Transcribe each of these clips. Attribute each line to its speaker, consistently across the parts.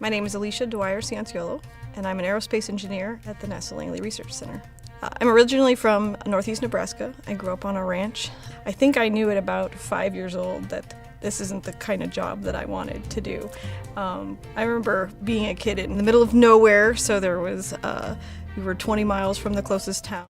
Speaker 1: My name is Alicia Dwyer Cianciolo, and I'm an aerospace engineer at the NASA Langley Research Center. I'm originally from northeast Nebraska. I grew up on a ranch. I think I knew at about 5 years old that this isn't the kind of job that I wanted to do. I remember being a kid in the middle of nowhere, so we were 20 miles from the closest town.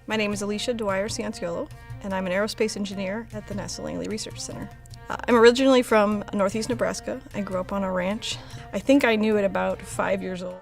Speaker 1: My name is Alicia Dwyer, Cianciolo, and I'm an aerospace engineer at the NASA Langley Research Center. I'm originally from northeast Nebraska. I grew up on a ranch. I think I knew at about 5 years old.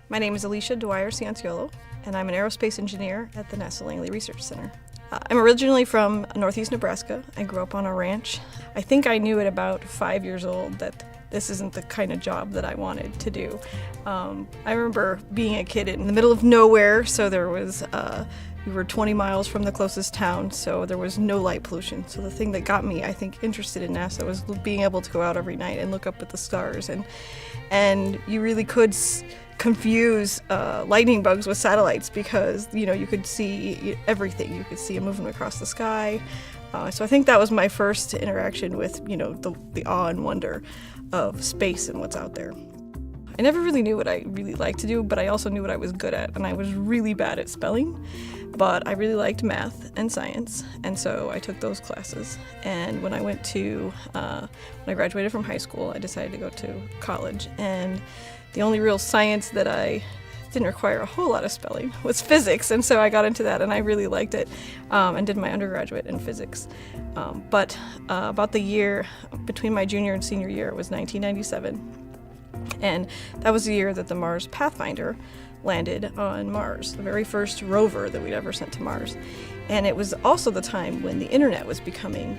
Speaker 1: My name is Alicia Dwyer, Cianciolo, and I'm an aerospace engineer at the NASA Langley Research Center. I'm originally from northeast Nebraska. I grew up on a ranch. I think I knew at about 5 years old that this isn't the kind of job that I wanted to do. I remember being a kid in the middle of nowhere, so we were 20 miles from the closest town, so there was no light pollution. So the thing that got me, I think, interested in NASA was being able to go out every night and look up at the stars, and you really could confuse lightning bugs with satellites because you could see everything. You could see them moving across the sky. So I think that was my first interaction with the awe and wonder of space and what's out there. I never really knew what I really liked to do, but I also knew what I was good at, and I was really bad at spelling, but I really liked math and science, and so I took those classes. And when I when I graduated from high school, I decided to go to college, and the only real science that I didn't require a whole lot of spelling was physics, and so I got into that, and I really liked it, and did my undergraduate in physics. But about the year between my junior and senior year, it was 1997. And that was the year that the Mars Pathfinder landed on Mars, the very first rover that we'd ever sent to Mars. And it was also the time when the internet was becoming,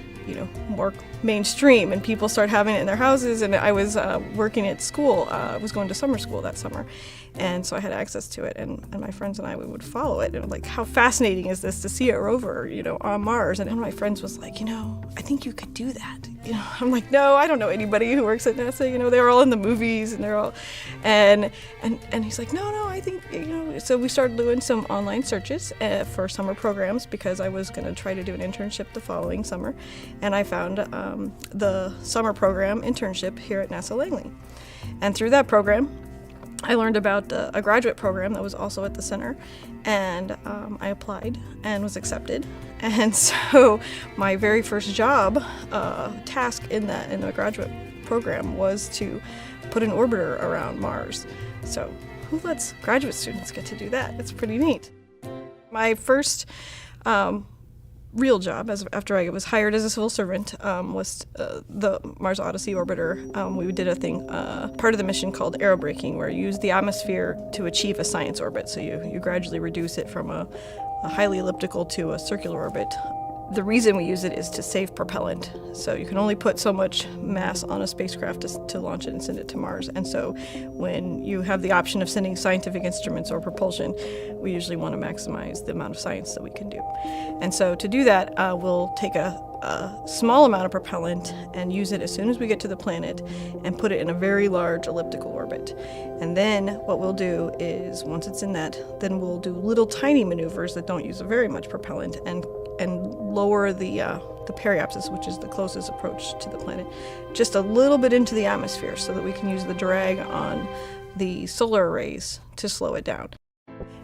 Speaker 1: more mainstream, and people started having it in their houses. And I was working at school. I was going to summer school that summer, and so I had access to it. And my friends and I, we would follow it. And like, how fascinating is this to see a rover, on Mars? And one of my friends was like, I think you could do that. I'm like, no, I don't know anybody who works at NASA. They're all in the movies, and they're all, and he's like, no, I think, So we started doing some online searches for summer programs because I was going to try to do an internship the following summer, and I found the summer program internship here at NASA Langley. And through that program, I learned about a graduate program that was also at the center, and I applied and was accepted. And so my very first job task in the graduate program was to put an orbiter around Mars. So who lets graduate students get to do that? It's pretty neat. My first real job, after I was hired as a civil servant, was the Mars Odyssey orbiter. We did a thing, part of the mission called aerobraking, where you use the atmosphere to achieve a science orbit. So you gradually reduce it from a highly elliptical to a circular orbit. The reason we use it is to save propellant. So you can only put so much mass on a spacecraft to launch it and send it to Mars. And so when you have the option of sending scientific instruments or propulsion, we usually want to maximize the amount of science that we can do. And so to do that, we'll take a small amount of propellant and use it as soon as we get to the planet and put it in a very large elliptical orbit. And then what we'll do is, once it's in that, then we'll do little tiny maneuvers that don't use very much propellant and lower the periapsis, which is the closest approach to the planet, just a little bit into the atmosphere so that we can use the drag on the solar arrays to slow it down.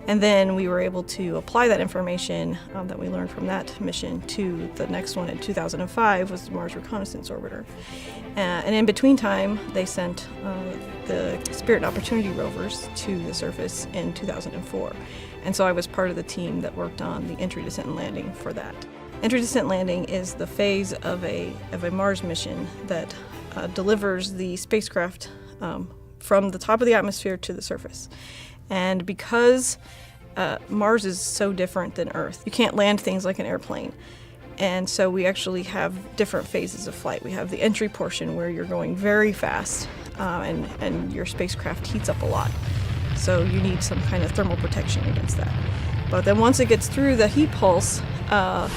Speaker 1: And then we were able to apply that information that we learned from that mission to the next one in 2005 was the Mars Reconnaissance Orbiter. And in between time, they sent the Spirit and Opportunity rovers to the surface in 2004. And so I was part of the team that worked on the entry, descent, and landing for that. Entry, descent, landing is the phase of a Mars mission that delivers the spacecraft from the top of the atmosphere to the surface. And because Mars is so different than Earth, you can't land things like an airplane. And so we actually have different phases of flight. We have the entry portion where you're going very fast and your spacecraft heats up a lot. So you need some kind of thermal protection against that. But then once it gets through the heat pulse,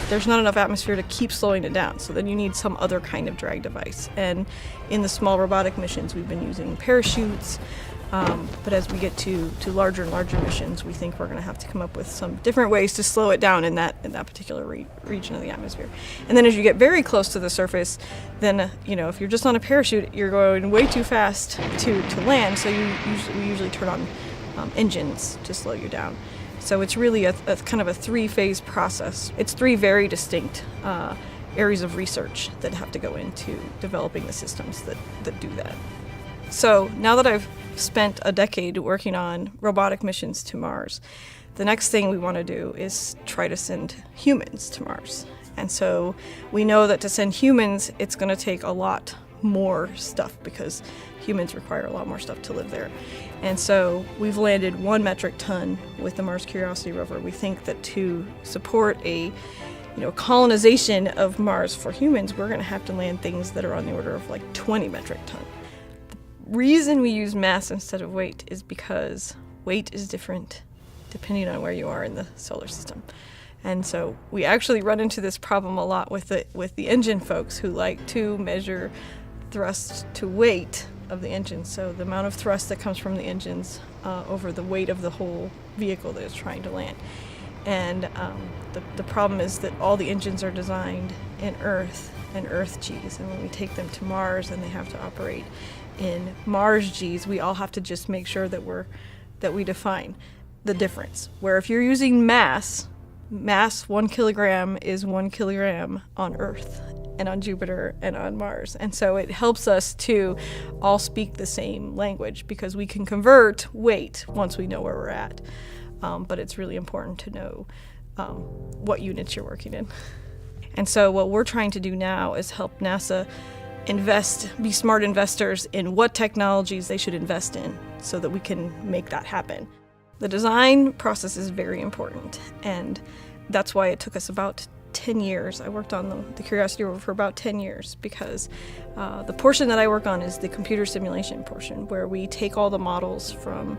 Speaker 1: there's not enough atmosphere to keep slowing it down. So then you need some other kind of drag device. And in the small robotic missions, we've been using parachutes. But as we get to larger and larger missions, we think we're going to have to come up with some different ways to slow it down in that particular region of the atmosphere. And then as you get very close to the surface, then if you're just on a parachute, you're going way too fast to land. So we usually turn on engines to slow you down. So it's really a kind of a three-phase process. It's three very distinct areas of research that have to go into developing the systems that do that. So now that I've spent a decade working on robotic missions to Mars, the next thing we want to do is try to send humans to Mars. And so we know that to send humans, it's going to take a lot more stuff because humans require a lot more stuff to live there. And so we've landed 1 metric ton with the Mars Curiosity rover. We think that to support a colonization of Mars for humans, we're going to have to land things that are on the order of like 20 metric ton. The reason we use mass instead of weight is because weight is different depending on where you are in the solar system. And so we actually run into this problem a lot with the engine folks who like to measure thrust to weight of the engine. So the amount of thrust that comes from the engines over the weight of the whole vehicle that it's trying to land. And the problem is that all the engines are designed in Earth and Earth Gs. And when we take them to Mars and they have to operate in Mars Gs, we all have to just make sure that we define the difference. Where if you're using mass 1 kilogram is 1 kilogram on Earth and on Jupiter and on Mars. And so it helps us to all speak the same language because we can convert weight once we know where we're at. But it's really important to know what units you're working in. And so what we're trying to do now is help NASA be smart investors in what technologies they should invest in so that we can make that happen. The design process is very important, and that's why it took us about 10 years. I worked on the Curiosity rover for about 10 years because the portion that I work on is the computer simulation portion, where we take all the models from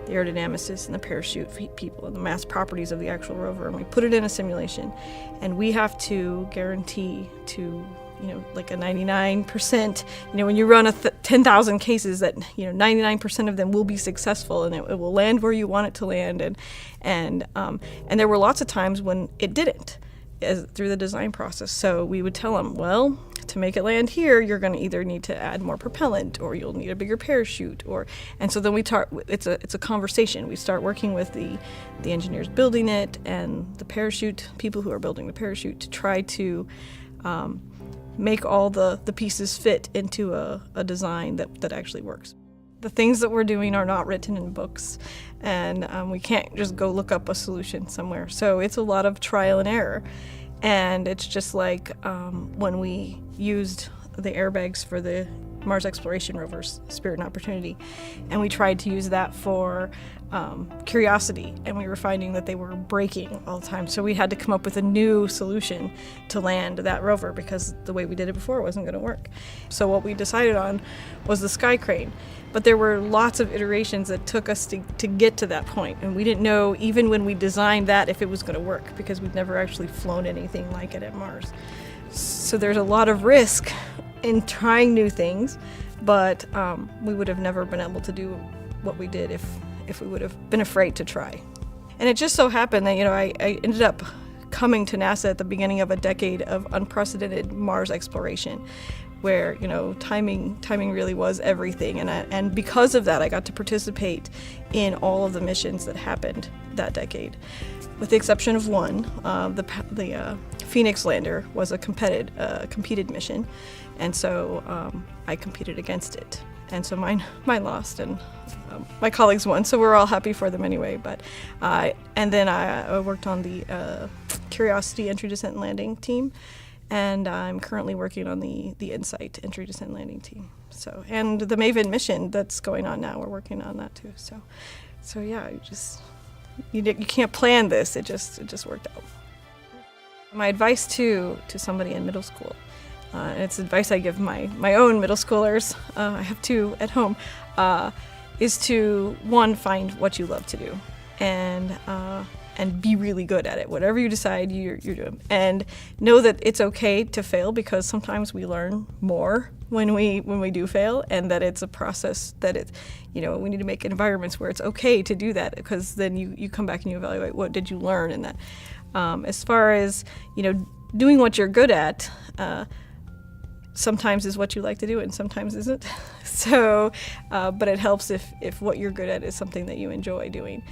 Speaker 1: the aerodynamicists and the parachute people and the mass properties of the actual rover, and we put it in a simulation, and we have to guarantee to like a 99%, when you run 10,000 cases that, 99% of them will be successful and it will land where you want it to land. And there were lots of times when it didn't through the design process. So we would tell them, well, to make it land here, you're going to either need to add more propellant or you'll need a bigger parachute. And so then it's a conversation. We start working with the engineers building it and the parachute, people who are building the parachute to try to make all the pieces fit into a design that actually works. The things that we're doing are not written in books, and we can't just go look up a solution somewhere. So it's a lot of trial and error. And it's just like when we used the airbags for the Mars exploration rovers, Spirit and Opportunity, and we tried to use that for Curiosity, and we were finding that they were breaking all the time. So we had to come up with a new solution to land that rover because the way we did it before wasn't going to work. So what we decided on was the sky crane. But there were lots of iterations that took us to get to that point, and we didn't know even when we designed that if it was going to work because we'd never actually flown anything like it at Mars. So there's a lot of risk in trying new things, but we would have never been able to do what we did if we would have been afraid to try. And it just so happened that, I ended up coming to NASA at the beginning of a decade of unprecedented Mars exploration, where, timing really was everything. And because of that, I got to participate in all of the missions that happened that decade. With the exception of one, the Phoenix lander was a competed mission, and so I competed against it. And so mine lost, and my colleagues won, so we're all happy for them anyway. But and then I worked on the Curiosity entry, descent, and landing team, and I'm currently working on the InSight entry, descent, and landing team. So, and the Maven mission that's going on now, we're working on that too. So yeah, you can't plan this. It just worked out. My advice to somebody in middle school, and it's advice I give my own middle schoolers, I have two at home, is to, one, find what you love to do, and be really good at it. Whatever you decide you're doing, and know that it's okay to fail, because sometimes we learn more when we do fail, and that it's a process that we need to make environments where it's okay to do that, because then you come back and you evaluate what did you learn in that. As far as doing what you're good at, sometimes is what you like to do and sometimes isn't. So, but it helps if what you're good at is something that you enjoy doing.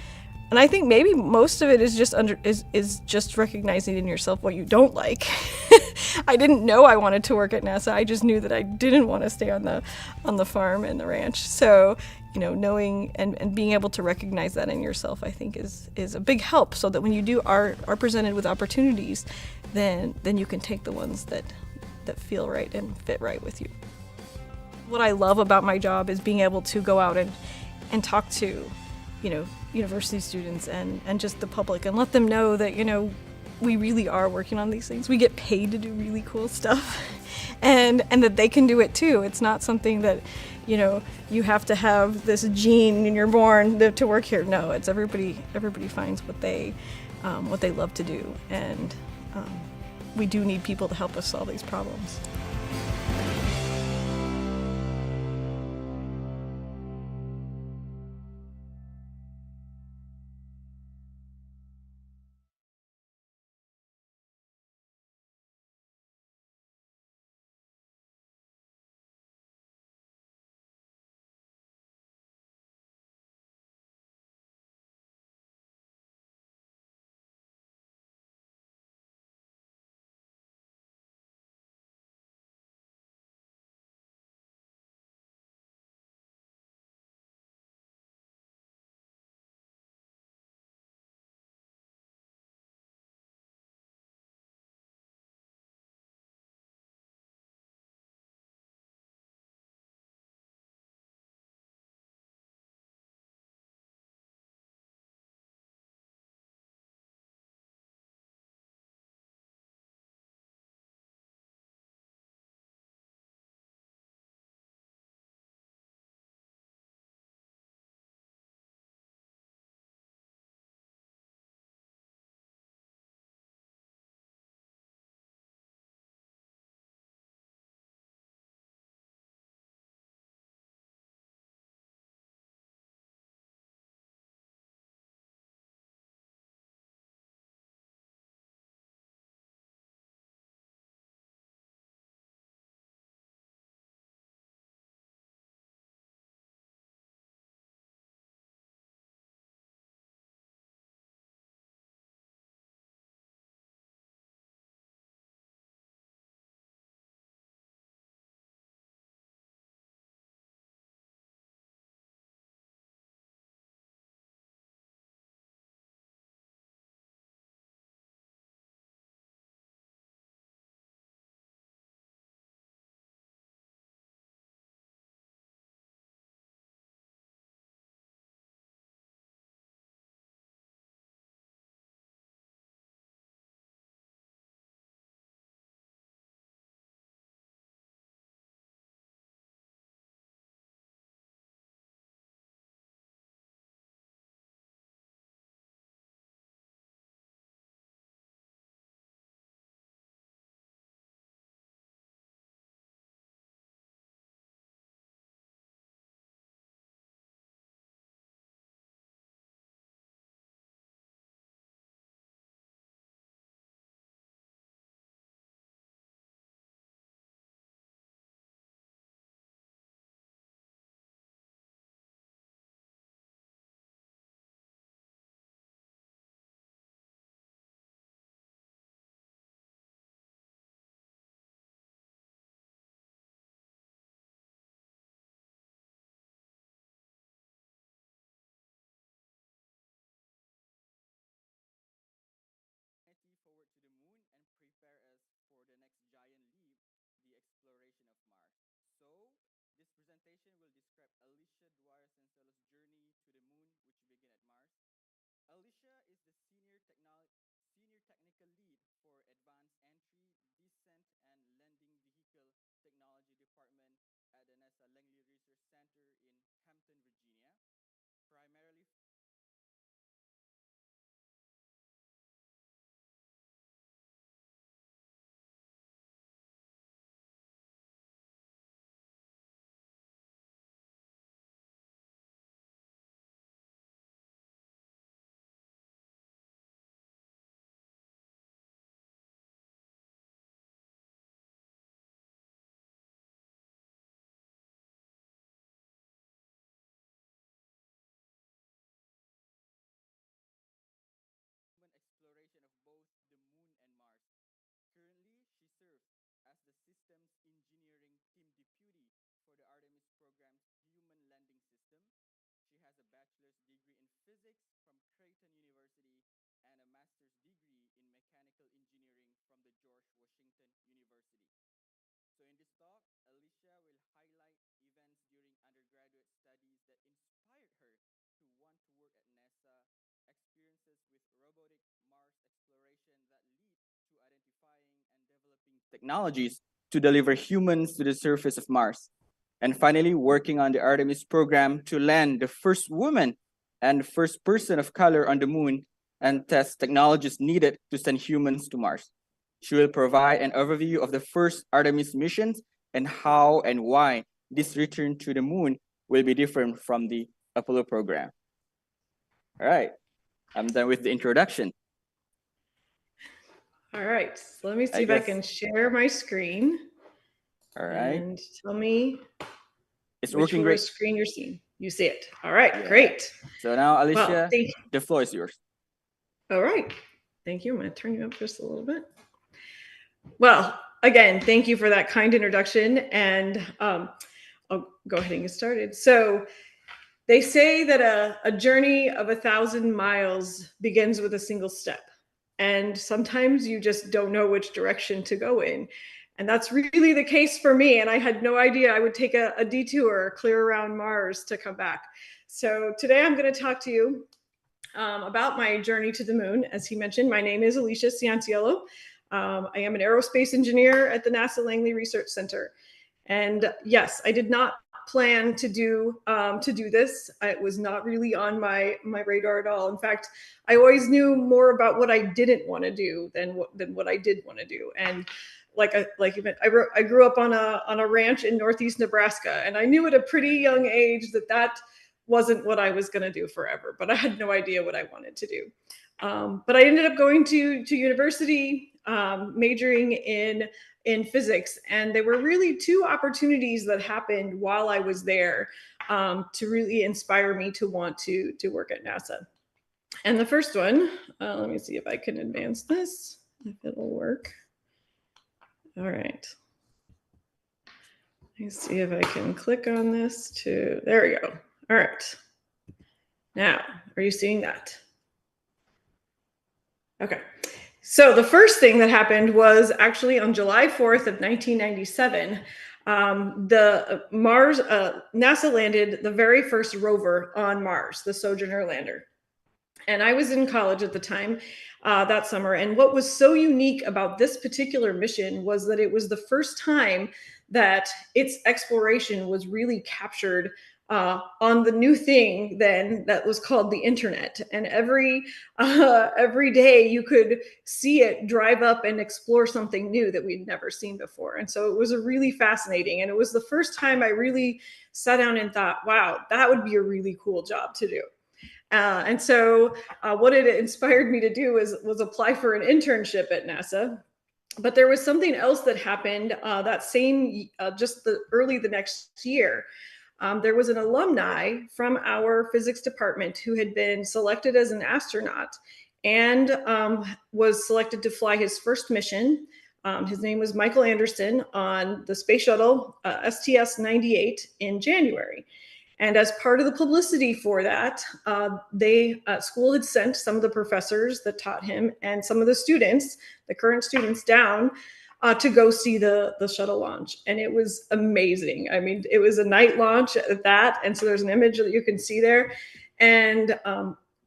Speaker 1: And I think maybe most of it is just recognizing in yourself what you don't like. I didn't know I wanted to work at NASA. I just knew that I didn't want to stay on the farm and the ranch. So, knowing and being able to recognize that in yourself, I think is a big help, so that when you are presented with opportunities, then you can take the ones that feel right and fit right with you. What I love about my job is being able to go out and talk to, university students and just the public, and let them know that, we really are working on these things. We get paid to do really cool stuff, and that they can do it too. It's not something that, you have to have this gene and you're born to work here. No, it's everybody finds what they love to do, and we do need people to help us solve these problems.
Speaker 2: Alicia, Dwyer, Cianciolo's journey to the moon, which began at Mars. Alicia is the senior technical lead for Advanced Entry, Descent, and Landing Vehicle Technology Department at the NASA Langley Research Center in Hampton, Virginia, primarily human exploration of both the moon and Mars. Currently, she serves as the Systems Engineering Team Deputy for the Artemis program's Human Landing System. She has a bachelor's degree in physics from Creighton University and a master's degree in mechanical engineering from the George Washington University. So in this talk, Alicia will highlight events during undergraduate studies that inspired her to want to work at NASA, experiences with robotic Mars exploration that lead to identifying and developing technologies to deliver humans to the surface of Mars, and finally working on the Artemis program to land the first woman and first person of color on the moon and test technologies needed to send humans to Mars. She will provide an overview of the first Artemis missions and how and why this return to the moon will be different from the Apollo program. All right, I'm done with the introduction.
Speaker 1: All right, so let me see if I can share my screen.
Speaker 2: All right.
Speaker 1: And tell me
Speaker 2: it's working great.
Speaker 1: Screen you're seeing. You see it. All right, great.
Speaker 2: So now, Alicia, the floor is yours.
Speaker 1: All right. Thank you. I'm going to turn you up just a little bit. Well, again, thank you for that kind introduction. And I'll go ahead and get started. So they say that a journey of 1,000 miles begins with a single step. And sometimes you just don't know which direction to go in. And that's really the case for me. And I had no idea I would take a detour clear around Mars to come back. So today I'm going to talk to you about my journey to the moon. As he mentioned, my name is Alicia Cianciolo. I am an aerospace engineer at the NASA Langley Research Center. And yes, I did not plan to do this. It was not really on my radar at all. In fact, I always knew more about what I didn't want to do than what I did want to do. And like you meant, I grew up on a ranch in Northeast Nebraska, and I knew at a pretty young age that wasn't what I was going to do forever. But I had no idea what I wanted to do. But I ended up going to university, majoring in physics, and there were really two opportunities that happened while I was there to really inspire me to want to work at NASA. And the first one, let me see if I can advance this, if it'll work. All right. Let me see if I can click on this there we go. All right. Now, are you seeing that? Okay. So the first thing that happened was actually on July 4th of 1997, NASA landed the very first rover on Mars, the Sojourner lander. And I was in college at the time that summer. And what was so unique about this particular mission was that it was the first time that its exploration was really captured on the new thing then that was called the internet. And every day you could see it drive up and explore something new that we'd never seen before. And so it was a really fascinating. And it was the first time I really sat down and thought, wow, that would be a really cool job to do. And so what it inspired me to do was apply for an internship at NASA. But there was something else that happened that same, just early the next year. There was an alumni from our physics department who had been selected as an astronaut and was selected to fly his first mission. His name was Michael Anderson on the space shuttle STS-98 in January. And as part of the publicity for that, school had sent some of the professors that taught him and some of the students, the current students, down to go see the shuttle launch. And it was amazing. I mean, it was a night launch at that. And so there's an image that you can see there. And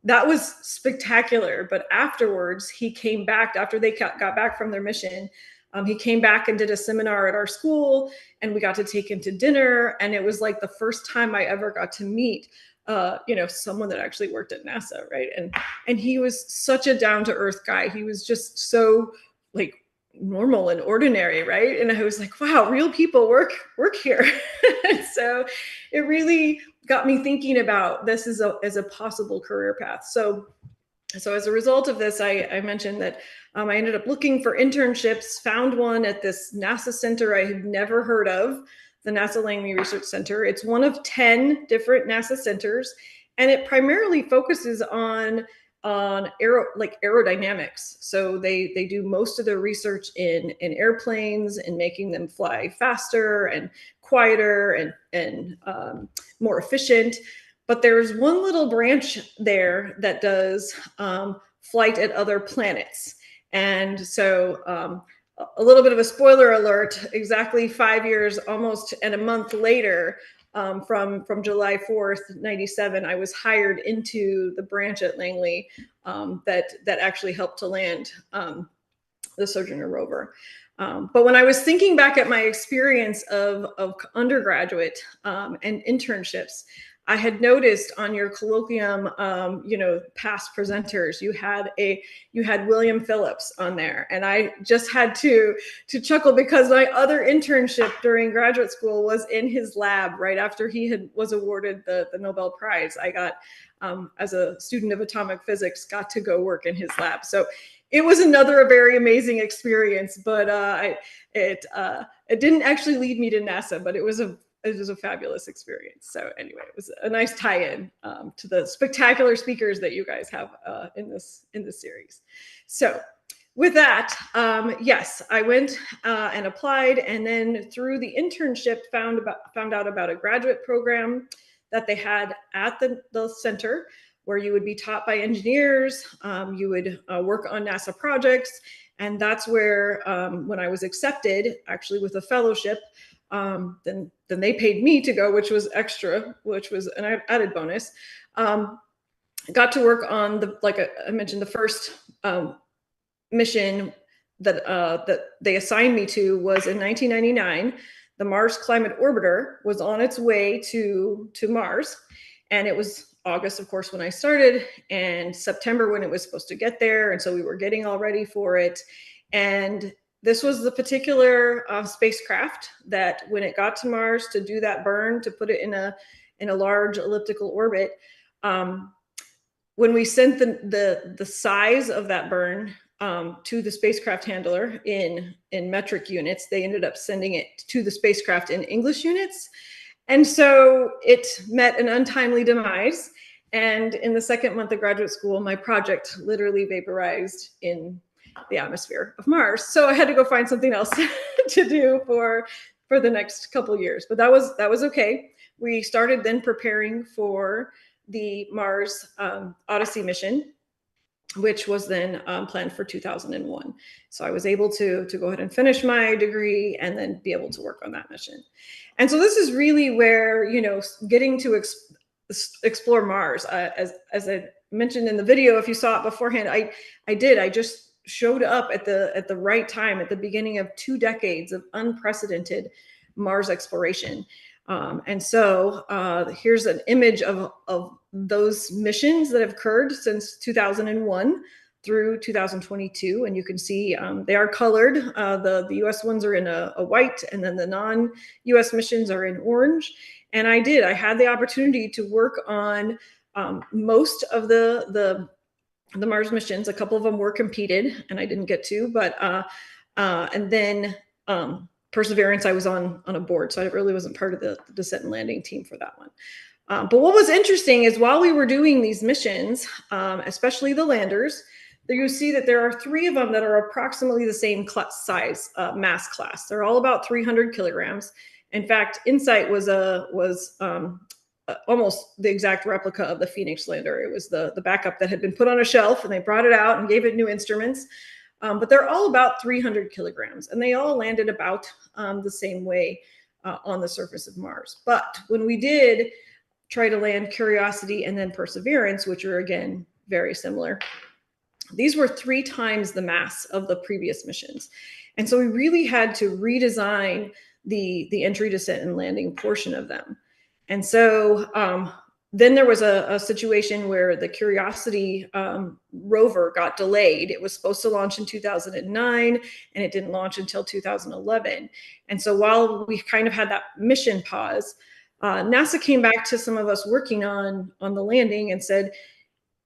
Speaker 1: that was spectacular. But afterwards, he came back, after they got back from their mission, he came back and did a seminar at our school, and we got to take him to dinner. And it was like the first time I ever got to meet someone that actually worked at NASA, right? And he was such a down-to-earth guy. He was just so like normal and ordinary, right? And I was like, wow, real people work here. So it really got me thinking about this as a possible career path. So as a result of this, I mentioned that I ended up looking for internships, found one at this NASA center I had never heard of, the NASA Langley Research Center. It's one of 10 different NASA centers, and it primarily focuses on aerodynamics. So they do most of their research in airplanes and making them fly faster and quieter and more efficient. But there's one little branch there that does flight at other planets. And so a little bit of a spoiler alert, exactly 5 years, almost and a month later, from July 4th, 97, I was hired into the branch at Langley that actually helped to land the Sojourner rover. But when I was thinking back at my experience of undergraduate and internships, I had noticed on your colloquium, past presenters, you had William Phillips on there, and I just had to chuckle because my other internship during graduate school was in his lab right after he was awarded the Nobel Prize. I got, as a student of atomic physics, got to go work in his lab. So it was another very amazing experience, but it didn't actually lead me to NASA, but it was a fabulous experience. So anyway, it was a nice tie-in to the spectacular speakers that you guys have in this series. So with that, yes, I went and applied, and then through the internship found out about a graduate program that they had at the center, where you would be taught by engineers, you would work on NASA projects, and that's where when I was accepted, actually with a fellowship, then they paid me to go, which was extra, which was an added bonus. Got to work on I mentioned, the first mission that they assigned me to was in 1999. The Mars Climate Orbiter was on its way to Mars, and it was August, of course, when I started, and September when it was supposed to get there, and so we were getting all ready for it. And this was the particular spacecraft that, when it got to Mars to do that burn, to put it in a large elliptical orbit, when we sent the size of that burn to the spacecraft handler in metric units, they ended up sending it to the spacecraft in English units. And so it met an untimely demise. And in the second month of graduate school, my project literally vaporized in the atmosphere of Mars. So I had to go find something else to do for the next couple years. But that was okay. We started then preparing for the Mars Odyssey mission, which was then planned for 2001. So I was able to go ahead and finish my degree and then be able to work on that mission. And so this is really where, getting to explore Mars. As I mentioned in the video, if you saw it beforehand, I just showed up at the right time, at the beginning of 2 decades of unprecedented Mars exploration. And so here's an image of those missions that have occurred since 2001 through 2022. And you can see they are colored. The US ones are in a white, and then the non-US missions are in orange. And I had the opportunity to work on most of the Mars missions. A couple of them were competed and I didn't get to, but and then Perseverance, I was on a board, so I really wasn't part of the descent and landing team for that one. But what was interesting is, while we were doing these missions, especially the landers, you see that there are 3 of them that are approximately the same size, mass class. They're all about 300 kilograms. In fact, InSight was almost the exact replica of the Phoenix lander. It was the backup that had been put on a shelf, and they brought it out and gave it new instruments. but they're all about 300 kilograms, and they all landed about the same way on the surface of Mars. But when we did try to land Curiosity and then Perseverance, which are again very similar, these were 3 times the mass of the previous missions. And so we really had to redesign the entry, descent, and landing portion of them. And so then there was a situation where the Curiosity rover got delayed. It was supposed to launch in 2009, and it didn't launch until 2011. And so while we kind of had that mission pause, NASA came back to some of us working on the landing and said,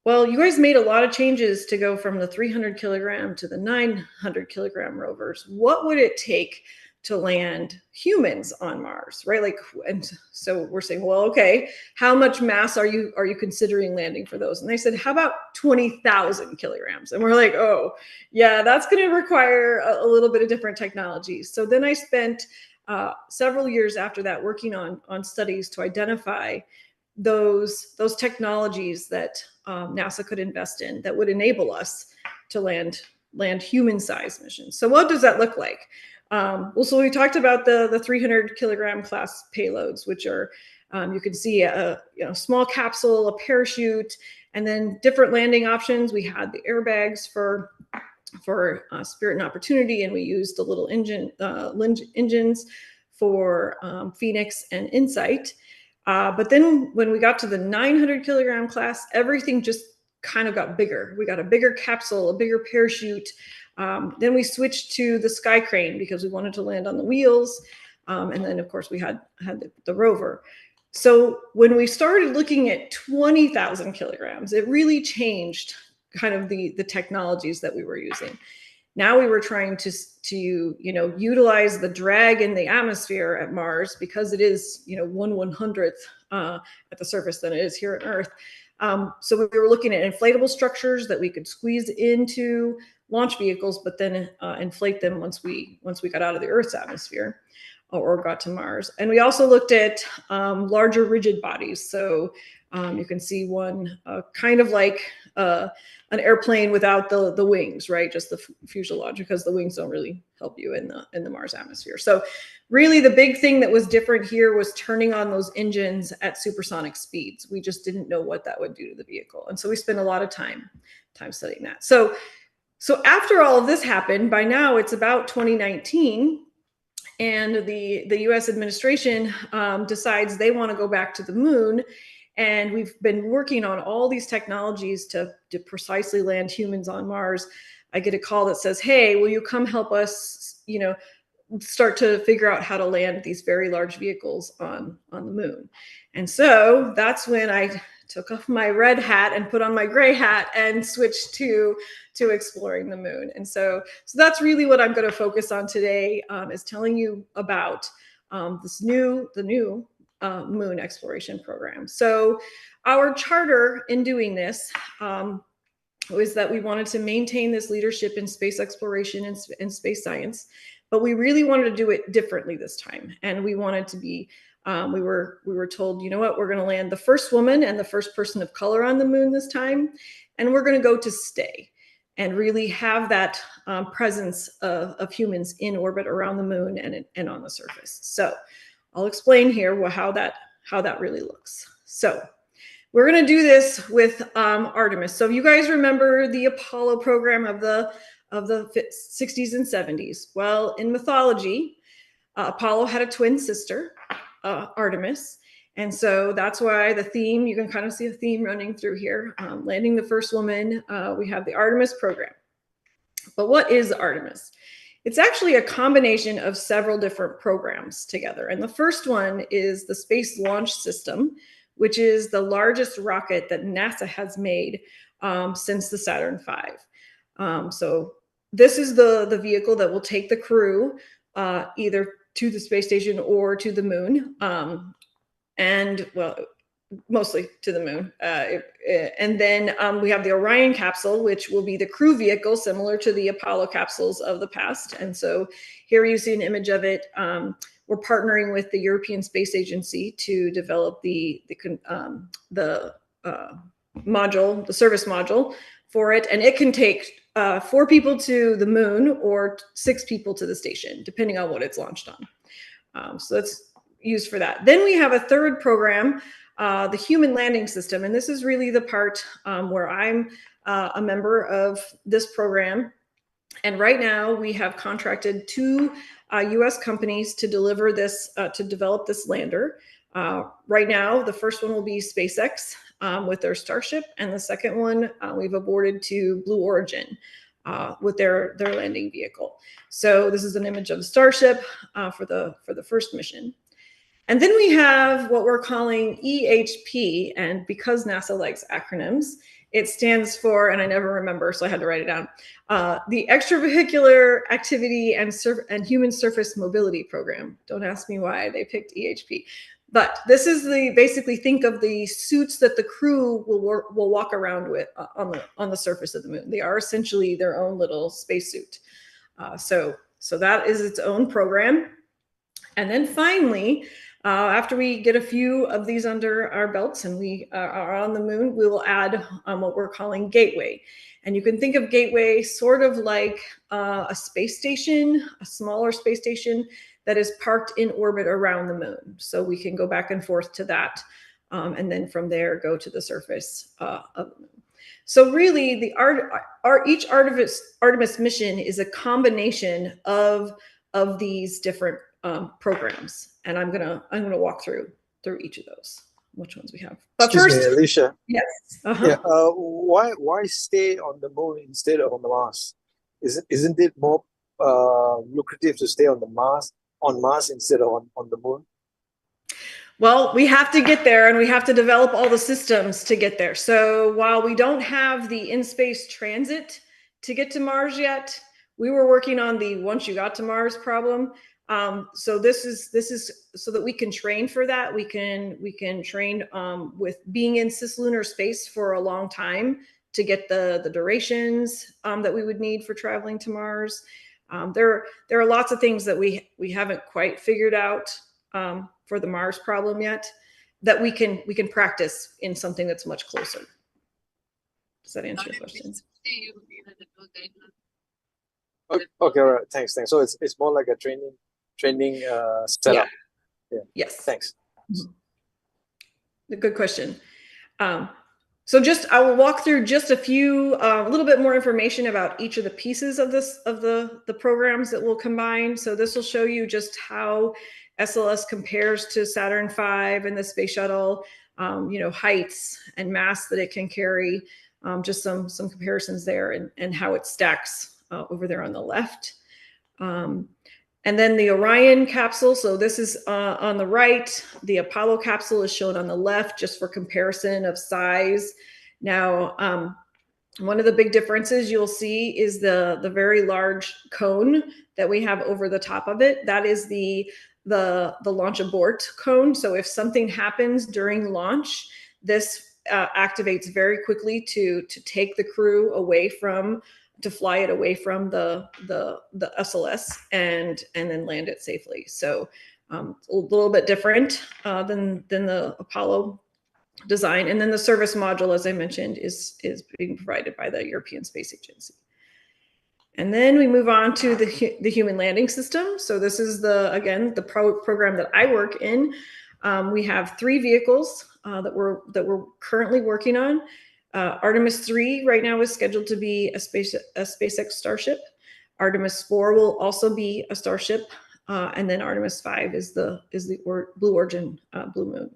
Speaker 1: well, you guys made a lot of changes to go from the 300 kilogram to the 900 kilogram rovers. What would it take to land humans on Mars, right? Like, and so we're saying, well, okay, how much mass are you considering landing for those? And they said, how about 20,000 kilograms? And we're like, oh, yeah, that's going to require a little bit of different technology. So then I spent several years after that working on studies to identify those technologies that NASA could invest in that would enable us to land human-sized missions. So what does that look like? Well, so we talked about the 300 kilogram class payloads, which are, you can see a small capsule, a parachute, and then different landing options. We had the airbags for Spirit and Opportunity, and we used the little engines for Phoenix and Insight. But then when we got to the 900 kilogram class, everything just kind of got bigger. We got a bigger capsule, a bigger parachute. Then we switched to the sky crane because we wanted to land on the wheels. And then, of course, we had the rover. So when we started looking at 20,000 kilograms, it really changed kind of the technologies that we were using. Now we were trying to utilize the drag in the atmosphere at Mars because it is 1/100th at the surface than it is here on Earth. So we were looking at inflatable structures that we could squeeze into launch vehicles, but then inflate them once we got out of the Earth's atmosphere or got to Mars. And we also looked at larger rigid bodies. So you can see one kind of like an airplane without the wings, right? Just the fuselage, because the wings don't really help you in the Mars atmosphere. So really the big thing that was different here was turning on those engines at supersonic speeds. We just didn't know what that would do to the vehicle. And so we spent a lot of time studying that. So after all of this happened, by now it's about 2019, and the US administration decides they want to go back to the moon. And we've been working on all these technologies to precisely land humans on Mars. I get a call that says, hey, will you come help us, start to figure out how to land these very large vehicles on the moon. And so that's when I took off my red hat and put on my gray hat and switched to exploring the moon. And so that's really what I'm going to focus on today, is telling you about the new moon exploration program. So our charter in doing this was that we wanted to maintain this leadership in space exploration and space science, but we really wanted to do it differently this time. And we wanted to be, we were told, you know what, we're going to land the first woman and the first person of color on the moon this time, and we're going to go to stay and really have that presence of humans in orbit around the moon and on the surface. So I'll explain here how that really looks. So we're going to do this with Artemis. So you guys remember the Apollo program of the 60s and 70s. Well, in mythology, Apollo had a twin sister, Artemis. And so that's why the theme, you can kind of see a theme running through here. Landing the first woman, we have the Artemis program. But what is Artemis? It's actually a combination of several different programs together. And the first one is the Space Launch System, which is the largest rocket that NASA has made since the Saturn V. So this is the vehicle that will take the crew either to the space station or to the moon. And well, mostly to the moon. And then we have the Orion capsule, which will be the crew vehicle, similar to the Apollo capsules of the past. And so here you see an image of it. We're partnering with the European Space Agency to develop the module, the service module for it. And it can take 4 people to the moon or 6 people to the station, depending on what it's launched on. So that's used for that. Then we have a third program, the human landing system. And this is really the part where I'm a member of this program. And right now we have contracted 2 US companies to deliver this, to develop this lander. Right now, the first one will be SpaceX with their Starship, and the second one we've aborted to Blue Origin with their landing vehicle. So this is an image of the Starship for the first mission. And then we have what we're calling EHP, and because NASA likes acronyms, it stands for, and I never remember, so I had to write it down, the Extravehicular Activity and Human Surface Mobility Program. Don't ask me why they picked EHP. But this is basically think of the suits that the crew will walk around with on the surface of the moon. They are essentially their own little spacesuit. So that is its own program. And then finally, after we get a few of these under our belts and we are on the moon, we will add what we're calling Gateway. And you can think of Gateway sort of like a space station, a smaller space station that is parked in orbit around the moon. So we can go back and forth to that. And then from there, go to the surface of the moon. So really, each Artemis mission is a combination of these different programs, and I'm gonna walk through each of those, which ones we have. But
Speaker 3: Excuse
Speaker 1: first,
Speaker 3: me, Alicia.
Speaker 1: yes,
Speaker 3: Yeah. Why stay on the moon instead of on the Mars? Isn't it more lucrative to stay on Mars instead of on the moon?
Speaker 1: Well, we have to get there, and we have to develop all the systems to get there. So while we don't have the in-space transit to get to Mars yet, we were working on the once you got to Mars problem. So this is so that we can train for that. We can train with being in cislunar space for a long time to get the durations that we would need for traveling to Mars. There are lots of things that we haven't quite figured out for the Mars problem yet that we can practice in something that's much closer. Does that answer your question?
Speaker 3: Okay, all right. Thanks. So it's more like a training setup. Yeah.
Speaker 1: Yes.
Speaker 3: Thanks.
Speaker 1: A good question. So I will walk through just a little bit more information about each of the pieces of the programs that we'll combine. So this will show you just how SLS compares to Saturn V and the space shuttle, heights and mass that it can carry, just some comparisons there and how it stacks over there on the left. And then the Orion capsule. So this is on the right. The Apollo capsule is shown on the left, just for comparison of size. Now, one of the big differences you'll see is the very large cone that we have over the top of it. That is the launch abort cone. So if something happens during launch, this activates very quickly to take the crew to fly it away from the SLS and then land it safely. So a little bit different than the Apollo design. And then the service module, as I mentioned, is being provided by the European Space Agency. And then we move on to the human landing system. So this is the program that I work in. We have 3 vehicles that we're currently working on. Artemis 3 right now is scheduled to be a SpaceX Starship. Artemis 4 will also be a Starship, and then Artemis 5 is the Blue Origin Blue Moon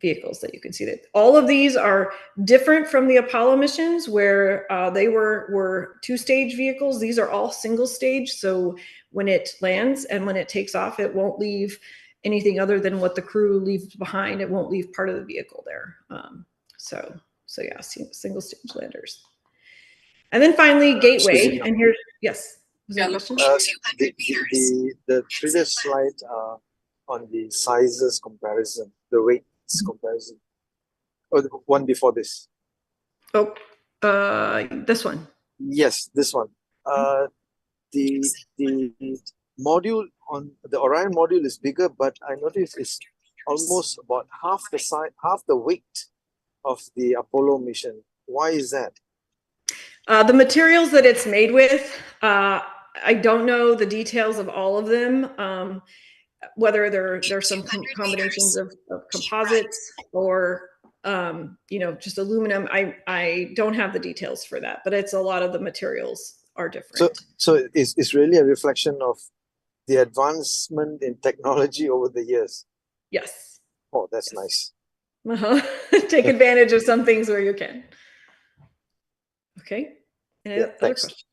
Speaker 1: vehicles that you can see. That all of these are different from the Apollo missions, where they were 2-stage vehicles. These are all single stage. So when it lands and when it takes off, it won't leave anything other than what the crew leaves behind. It won't leave part of the vehicle there. So yeah, single stage landers. And then finally, Gateway. And here's, yes. Was there a question?
Speaker 3: The previous slide on the sizes comparison, the weights comparison. Oh, the one before this.
Speaker 1: Oh, this one.
Speaker 3: Yes, this one. The module on the Orion module is bigger, but I noticed it's almost about half the size, half the weight of the Apollo mission. Why is that?
Speaker 1: The materials that it's made with, I don't know the details of all of them. Whether there's some combinations of composites or just aluminum. I don't have the details for that, but it's a lot of the materials are different.
Speaker 3: So it's really a reflection of the advancement in technology over the years.
Speaker 1: Yes.
Speaker 3: Oh, that's nice.
Speaker 1: Take advantage of some things where you can. Okay. Any other questions?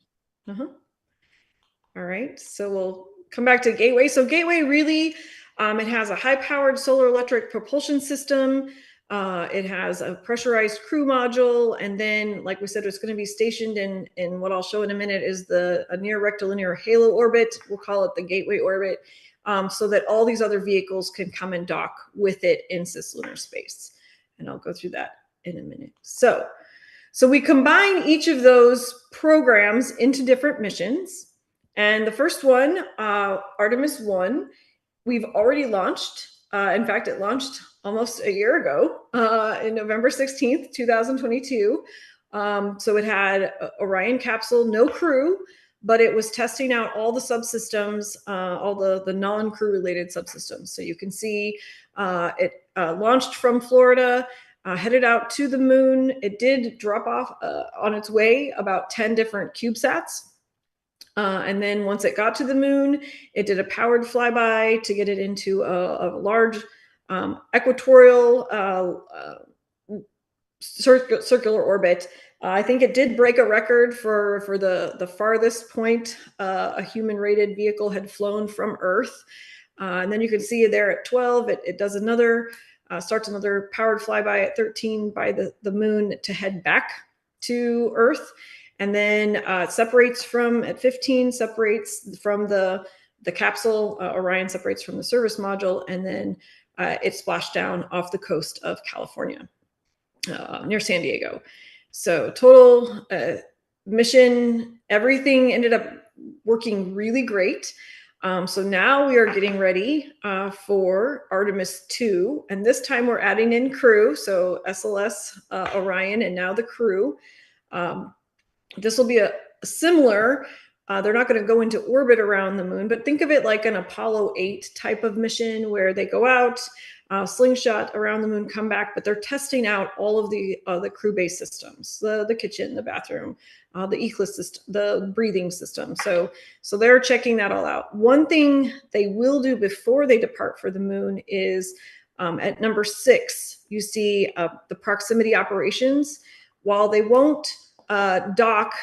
Speaker 1: All right. So we'll come back to Gateway. So Gateway really, it has a high-powered solar electric propulsion system. It has a pressurized crew module, and then, like we said, it's going to be stationed in what I'll show in a minute is a near rectilinear halo orbit. We'll call it the Gateway orbit, so that all these other vehicles can come and dock with it in cislunar space. And I'll go through that in a minute. So we combine each of those programs into different missions. And the first one, Artemis 1, we've already launched. In fact, it launched almost a year ago, in November 16th, 2022. So it had Orion capsule, no crew, but it was testing out all the subsystems, all the non-crew related subsystems. So you can see it launched from Florida, headed out to the moon. It did drop off on its way about 10 different CubeSats. And then once it got to the moon, it did a powered flyby to get it into a large equatorial circular orbit. I think it did break a record for the farthest point a human-rated vehicle had flown from Earth. And then you can see there at 12, it does another, starts another powered flyby at 13 by the moon to head back to Earth. And then separates from, at 15, separates from the capsule. Orion separates from the service module, and then it splashed down off the coast of California, near San Diego. So total mission, everything ended up working really great. So now we are getting ready for Artemis 2, and this time we're adding in crew. So SLS, Orion, and now the crew. This will be a similar, they're not going to go into orbit around the moon, but think of it like an Apollo 8 type of mission where they go out, slingshot around the moon, come back, but they're testing out all of the crew-based systems, the kitchen, the bathroom, the ECLIS system, the breathing system. So they're checking that all out. One thing they will do before they depart for the moon is at number 6, you see the proximity operations. While they won't dock,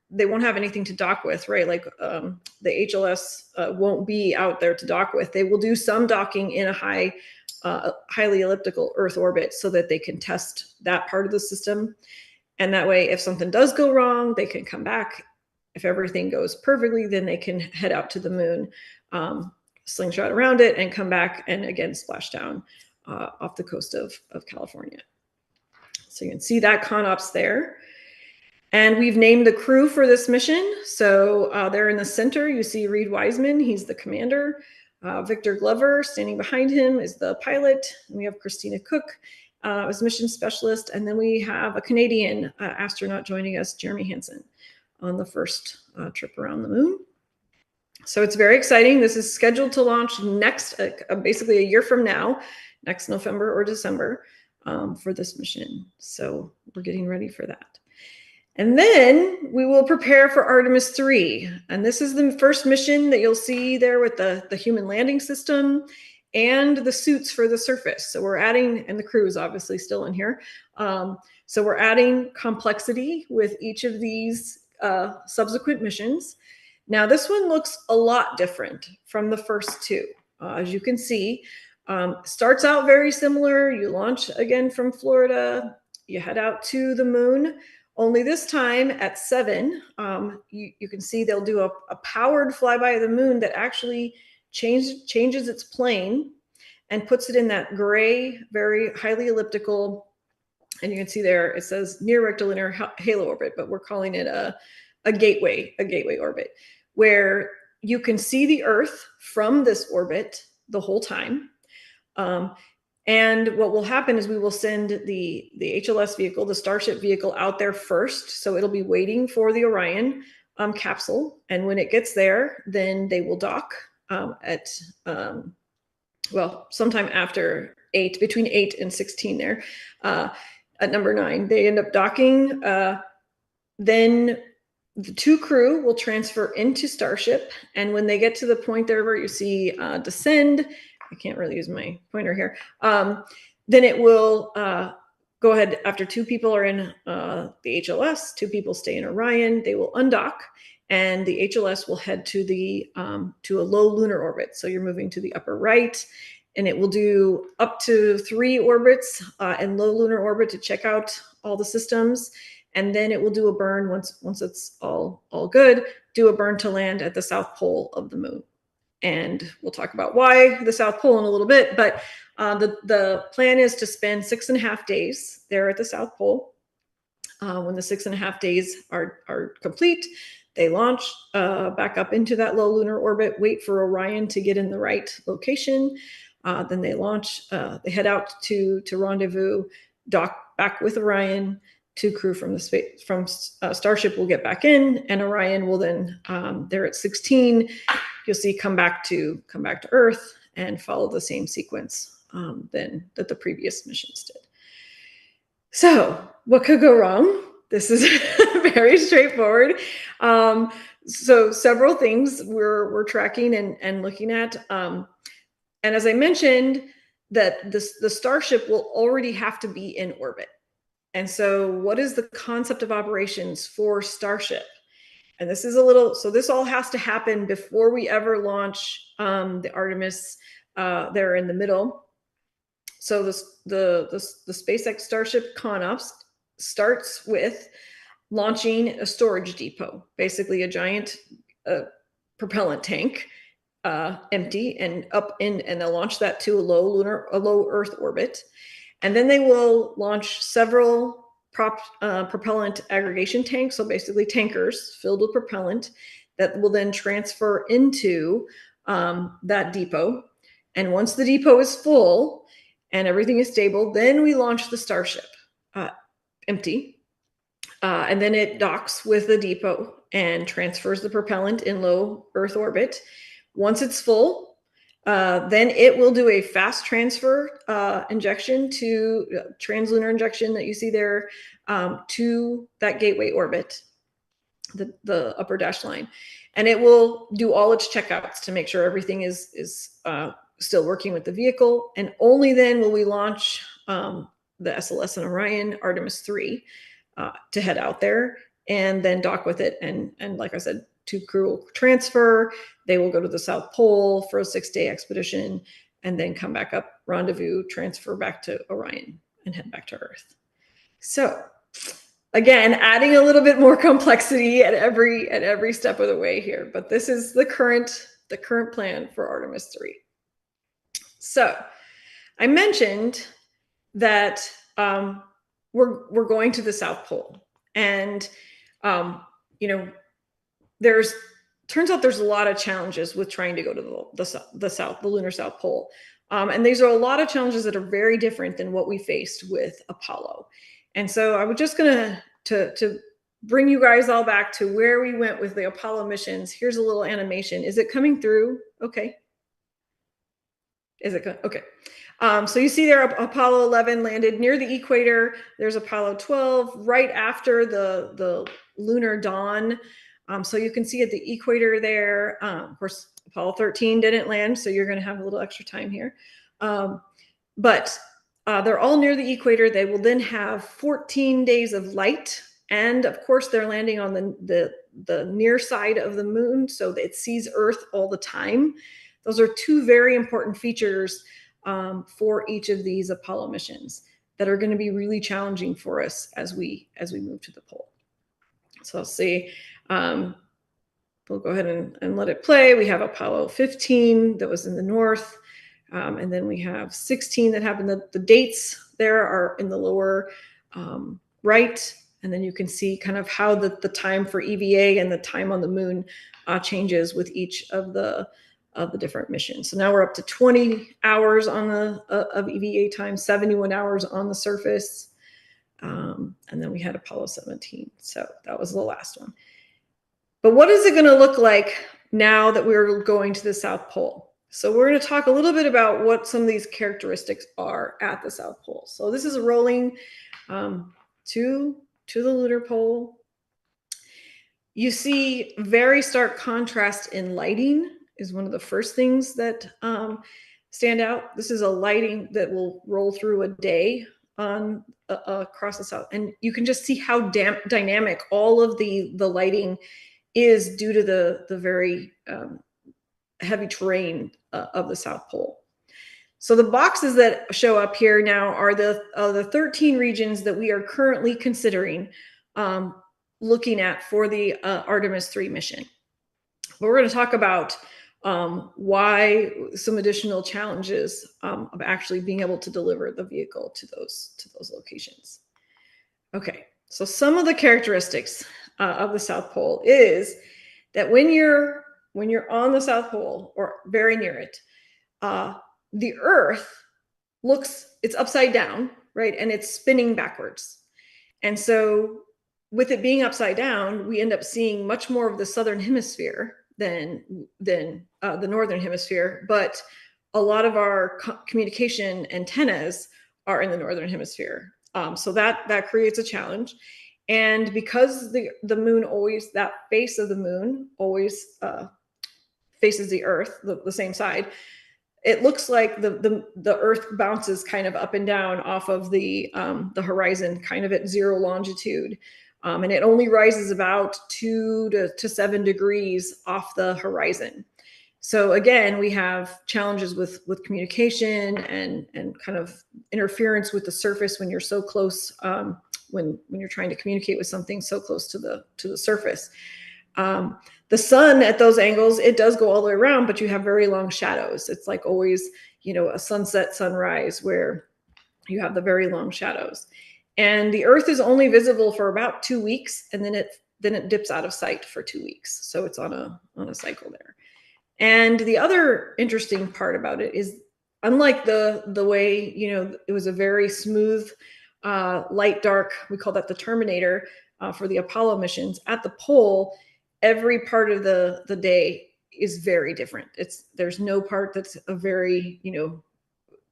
Speaker 1: they won't have anything to dock with, right? Like the HLS won't be out there to dock with. They will do some docking in a highly elliptical Earth orbit so that they can test that part of the system. And that way, if something does go wrong, they can come back. If everything goes perfectly, then they can head out to the moon, slingshot around it, and come back and again splash down off the coast of California. So you can see that ConOps there. And we've named the crew for this mission. So they're in the center. You see Reed Wiseman, he's the commander. Victor Glover, standing behind him, is the pilot. And we have Christina Cook as mission specialist. And then we have a Canadian astronaut joining us, Jeremy Hansen, on the first trip around the moon. So it's very exciting. This is scheduled to launch next, basically a year from now, next November or December for this mission. So we're getting ready for that. And then we will prepare for Artemis 3. And this is the first mission that you'll see there with the human landing system and the suits for the surface. So we're adding, and the crew is obviously still in here. So we're adding complexity with each of these subsequent missions. Now this one looks a lot different from the first two. As you can see, starts out very similar. You launch again from Florida, you head out to the moon. Only this time at 7, you can see they'll do a powered flyby of the moon that actually changes its plane and puts it in that gray, very highly elliptical, and you can see there it says near rectilinear halo orbit, but we're calling it a gateway orbit, where you can see the Earth from this orbit the whole time. And what will happen is we will send the HLS vehicle, the Starship vehicle, out there first. So it'll be waiting for the Orion capsule. And when it gets there, then they will dock at, well, sometime after 8, between 8 and 16 there. At number 9, they end up docking. Then the 2 crew will transfer into Starship. And when they get to the point there where you see descend, I can't really use my pointer here. Then it will go ahead after 2 people are in the HLS, 2 people stay in Orion. They will undock, and the HLS will head to to a low lunar orbit. So you're moving to the upper right, and it will do up to 3 orbits in low lunar orbit to check out all the systems. And then it will do a burn once it's all good, do a burn to land at the South Pole of the moon. And we'll talk about why the South Pole in a little bit, but the plan is to spend 6.5 days there at the South Pole. When the 6.5 days are complete, they launch back up into that low lunar orbit, wait for Orion to get in the right location. Then they launch, they head out to rendezvous, dock back with Orion. 2 crew from Starship will get back in, and Orion will then, they're at 16, you'll see come back to Earth and follow the same sequence then that the previous missions did. So what could go wrong? This is very straightforward. So several things we're tracking and looking at. And as I mentioned, that the Starship will already have to be in orbit. And so what is the concept of operations for Starship? And this is so this all has to happen before we ever launch the Artemis there in the middle. So the SpaceX Starship CONOPS starts with launching a storage depot, basically a giant propellant tank, empty, and they'll launch that to a low Earth orbit. And then they will launch several propellant aggregation tanks, so basically tankers filled with propellant that will then transfer into that depot. And once the depot is full and everything is stable, then we launch the Starship empty. And then it docks with the depot and transfers the propellant in low Earth orbit. Once it's full, then it will do a fast transfer injection to translunar injection that you see there to that gateway orbit, the upper dashed line. And it will do all its checkouts to make sure everything is still working with the vehicle. And only then will we launch the SLS and Orion Artemis 3 to head out there and then dock with it. And like I said, 2 crew will transfer. They will go to the South Pole for a 6-day expedition and then come back up, rendezvous, transfer back to Orion, and head back to Earth. So again, adding a little bit more complexity at every step of the way here, but this is the current plan for Artemis 3. So I mentioned that we're going to the South Pole, and turns out there's a lot of challenges with trying to go to the lunar South Pole. And these are a lot of challenges that are very different than what we faced with Apollo. And so I was just gonna to bring you guys all back to where we went with the Apollo missions. Here's a little animation. Is it coming through? Okay. Is it okay? So you see there, Apollo 11 landed near the equator. There's Apollo 12 right after the lunar dawn. So you can see at the equator there. Of course, Apollo 13 didn't land, so you're going to have a little extra time here. But they're all near the equator. They will then have 14 days of light. And of course, they're landing on the near side of the moon, so it sees Earth all the time. Those are 2 very important features for each of these Apollo missions that are going to be really challenging for us as we move to the pole. So I'll see. We'll go ahead and let it play. We have Apollo 15 that was in the north. And then we have 16 that happened. The dates there are in the lower right. And then you can see kind of how the time for EVA and the time on the moon changes with each of the of the different missions. So now we're up to 20 hours on the of EVA time, 71 hours on the surface. And then we had Apollo 17. So that was the last one. But what is it going to look like now that we're going to the South Pole? So we're going to talk a little bit about what some of these characteristics are at the South Pole. So this is rolling to the lunar pole. You see very stark contrast in lighting is one of the first things that stand out. This is a lighting that will roll through a day on across the South. And you can just see how dynamic all of the lighting is due to the very heavy terrain of the South Pole. So the boxes that show up here now are the 13 regions that we are currently considering looking at for the Artemis 3 mission. But we're going to talk about why some additional challenges of actually being able to deliver the vehicle to those locations. Okay, so some of the characteristics of the South Pole is that when you're on the South Pole or very near it, the Earth it's upside down, right? And it's spinning backwards. And so with it being upside down, we end up seeing much more of the southern hemisphere than the northern hemisphere. But a lot of our communication antennas are in the northern hemisphere. So that creates a challenge. And because the moon always, that face of the moon always faces the Earth, the same side, it looks like the Earth bounces kind of up and down off of the horizon, kind of at zero longitude. And it only rises about 2 to 7 degrees off the horizon. So again, we have challenges with communication and kind of interference with the surface when you're so close, when you're trying to communicate with something so close to the surface. The sun at those angles, it does go all the way around, but you have very long shadows. It's like always, a sunset, sunrise, where you have the very long shadows. And the Earth is only visible for about 2 weeks, and then it dips out of sight for 2 weeks. So it's on a cycle there. And the other interesting part about it is, unlike the way, it was a very smooth, light, dark, we call that the Terminator for the Apollo missions, at the pole, every part of the day is very different. There's no part that's a very,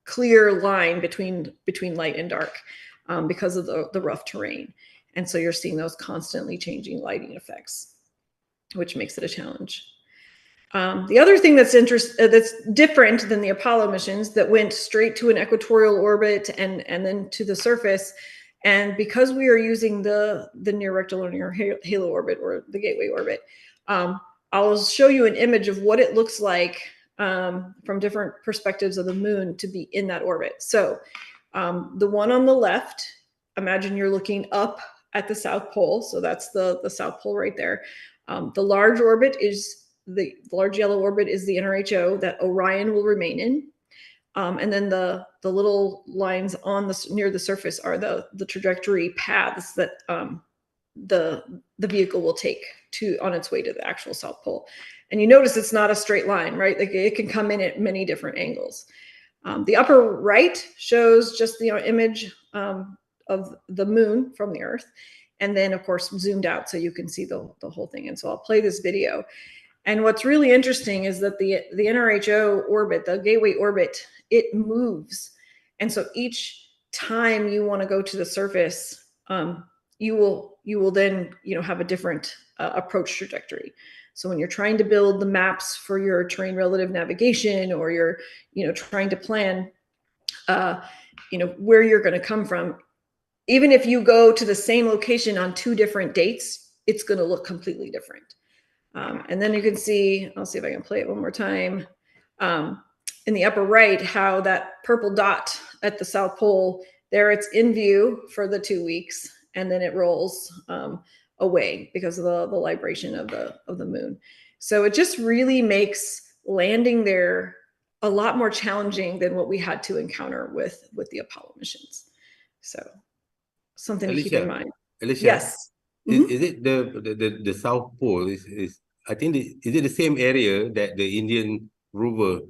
Speaker 1: clear line between light and dark because of the rough terrain. And so you're seeing those constantly changing lighting effects, which makes it a challenge. The other thing that's different than the Apollo missions that went straight to an equatorial orbit and then to the surface, and because we are using the near rectilinear halo orbit or the gateway orbit, I'll show you an image of what it looks like from different perspectives of the moon to be in that orbit. So the one on the left, imagine you're looking up at the South Pole. So that's the South Pole right there. The large orbit is the large yellow orbit is the NRHO that Orion will remain in. And then the little lines on near the surface are the trajectory paths that the vehicle will take on its way to the actual South Pole. And you notice it's not a straight line, right? Like it can come in at many different angles. The upper right shows just the image of the moon from the Earth, and then of course zoomed out so you can see the whole thing. And so I'll play this video. And what's really interesting is that the NRHO orbit, the gateway orbit, it moves. And so each time you want to go to the surface, you will then have a different approach trajectory. So when you're trying to build the maps for your terrain relative navigation, or you're trying to plan where you're going to come from, even if you go to the same location on 2 different dates, it's going to look completely different. And then you can see, I'll see if I can play it one more time, in the upper right, how that purple dot at the South Pole, there it's in view for the 2 weeks, and then it rolls away because of the libration of the moon. So it just really makes landing there a lot more challenging than what we had to encounter with the Apollo missions. So something to keep in mind.
Speaker 4: Alicia,
Speaker 1: yes.
Speaker 4: Is it the South Pole is I think is it the same area that the Indian rover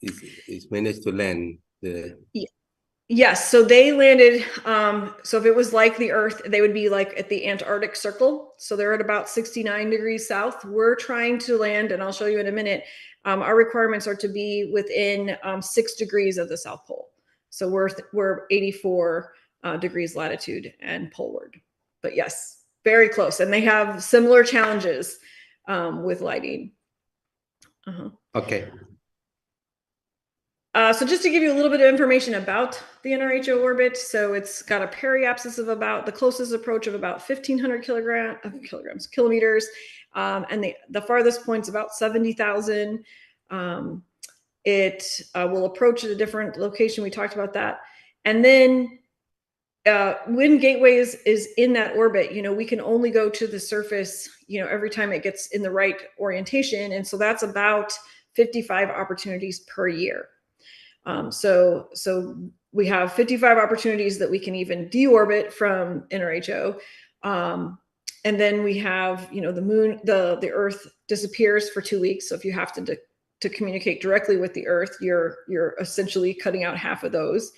Speaker 4: is managed to land the.
Speaker 1: Yes, so they landed, so if it was like the Earth, they would be like at the Antarctic Circle. So they're at about 69 degrees south. We're trying to land, and I'll show you in a minute, our requirements are to be within 6 degrees of the South Pole. So we're 84 degrees latitude and poleward. But yes, very close. And they have similar challenges with lighting.
Speaker 4: Okay.
Speaker 1: So just to give you a little bit of information about the NRHO orbit, so it's got a periapsis of about the closest approach of about 1,500 kilometers, and the farthest point's about 70,000. It will approach at a different location. We talked about that, and then when Gateway is in that orbit, we can only go to the surface, every time it gets in the right orientation, and so that's about 55 opportunities per year. So we have 55 opportunities that we can even deorbit from NRHO. And then we have, the moon, the Earth disappears for 2 weeks. So if you have to communicate directly with the Earth, you're essentially cutting out half of those.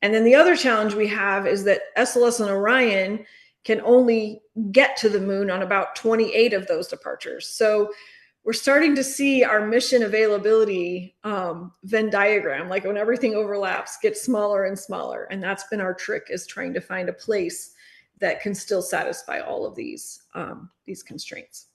Speaker 1: And then the other challenge we have is that SLS and Orion can only get to the moon on about 28 of those departures. So we're starting to see our mission availability Venn diagram, like when everything overlaps, get smaller and smaller. And that's been our trick, is trying to find a place that can still satisfy all of these constraints.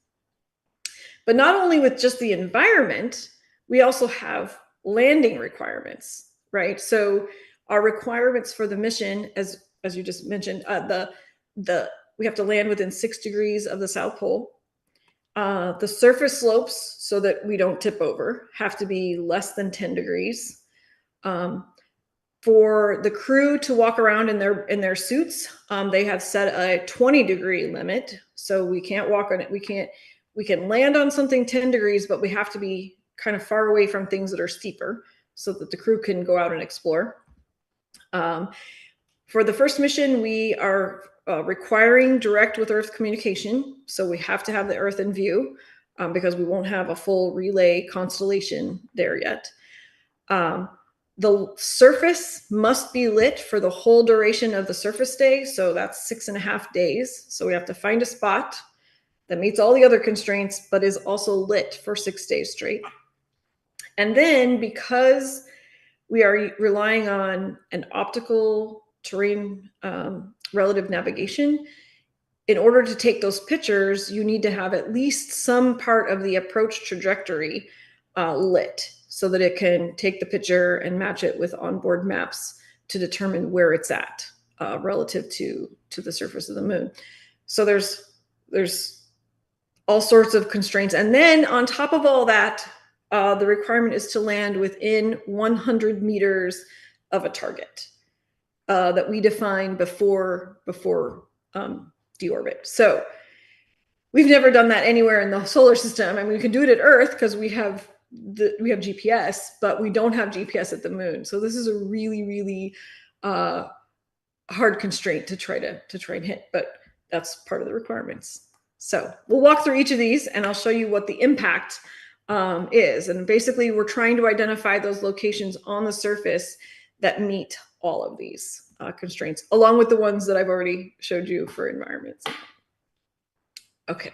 Speaker 1: But not only with just the environment, we also have landing requirements, right? So our requirements for the mission, as you just mentioned, we have to land within 6 degrees of the South Pole. The surface slopes, so that we don't tip over, have to be less than 10 degrees. For the crew to walk around in their suits, they have set a 20-degree limit. So we can't walk on it. We can land on something 10 degrees, but we have to be kind of far away from things that are steeper so that the crew can go out and explore. For the first mission, we are requiring direct with Earth communication. So we have to have the Earth in view because we won't have a full relay constellation there yet. The surface must be lit for the whole duration of the surface day. So that's 6.5 days. So we have to find a spot that meets all the other constraints, but is also lit for 6 days straight. And then because we are relying on an optical terrain relative navigation, in order to take those pictures, you need to have at least some part of the approach trajectory lit so that it can take the picture and match it with onboard maps to determine where it's at relative to the surface of the moon. So there's all sorts of constraints. And then on top of all that, the requirement is to land within 100 meters of a target that we define before deorbit. So we've never done that anywhere in the solar system. I mean, we can do it at Earth because we have GPS, but we don't have GPS at the moon. So this is a really, really hard constraint to try and hit, but that's part of the requirements. So we'll walk through each of these and I'll show you what the impact is. And basically we're trying to identify those locations on the surface that meet all of these constraints, along with the ones that I've already showed you for environments. Okay.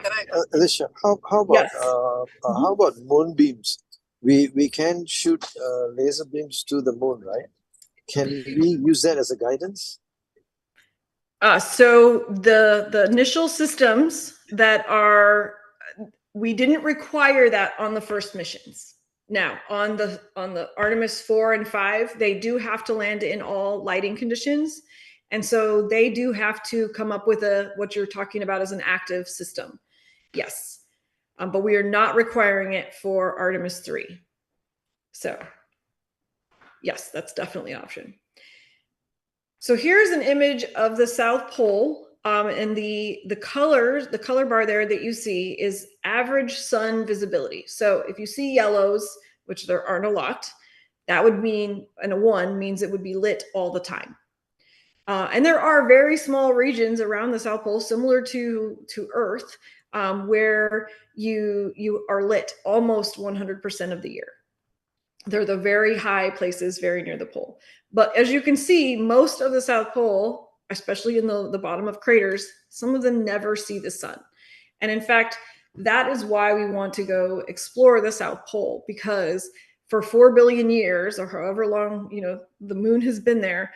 Speaker 3: Alicia, how about
Speaker 1: Yes.
Speaker 3: how about moonbeams? We can shoot laser beams to the moon, right? Can we use that as a guidance?
Speaker 1: So the initial systems we didn't require that on the first missions. Now on the Artemis 4 and 5, they do have to land in all lighting conditions. And so they do have to come up with what you're talking about as an active system. Yes. But we are not requiring it for Artemis 3. So yes, that's definitely an option. So here's an image of the South Pole. And the color bar there that you see is average sun visibility. So if you see yellows, which there aren't a lot, that would mean, and a 1 means it would be lit all the time. And there are very small regions around the South Pole, similar to Earth, where you are lit almost 100% of the year. They're the very high places very near the pole. But as you can see, most of the South Pole, especially in the bottom of craters, some of them never see the sun. And in fact, that is why we want to go explore the South Pole, because for 4 billion years, or however long, the moon has been there,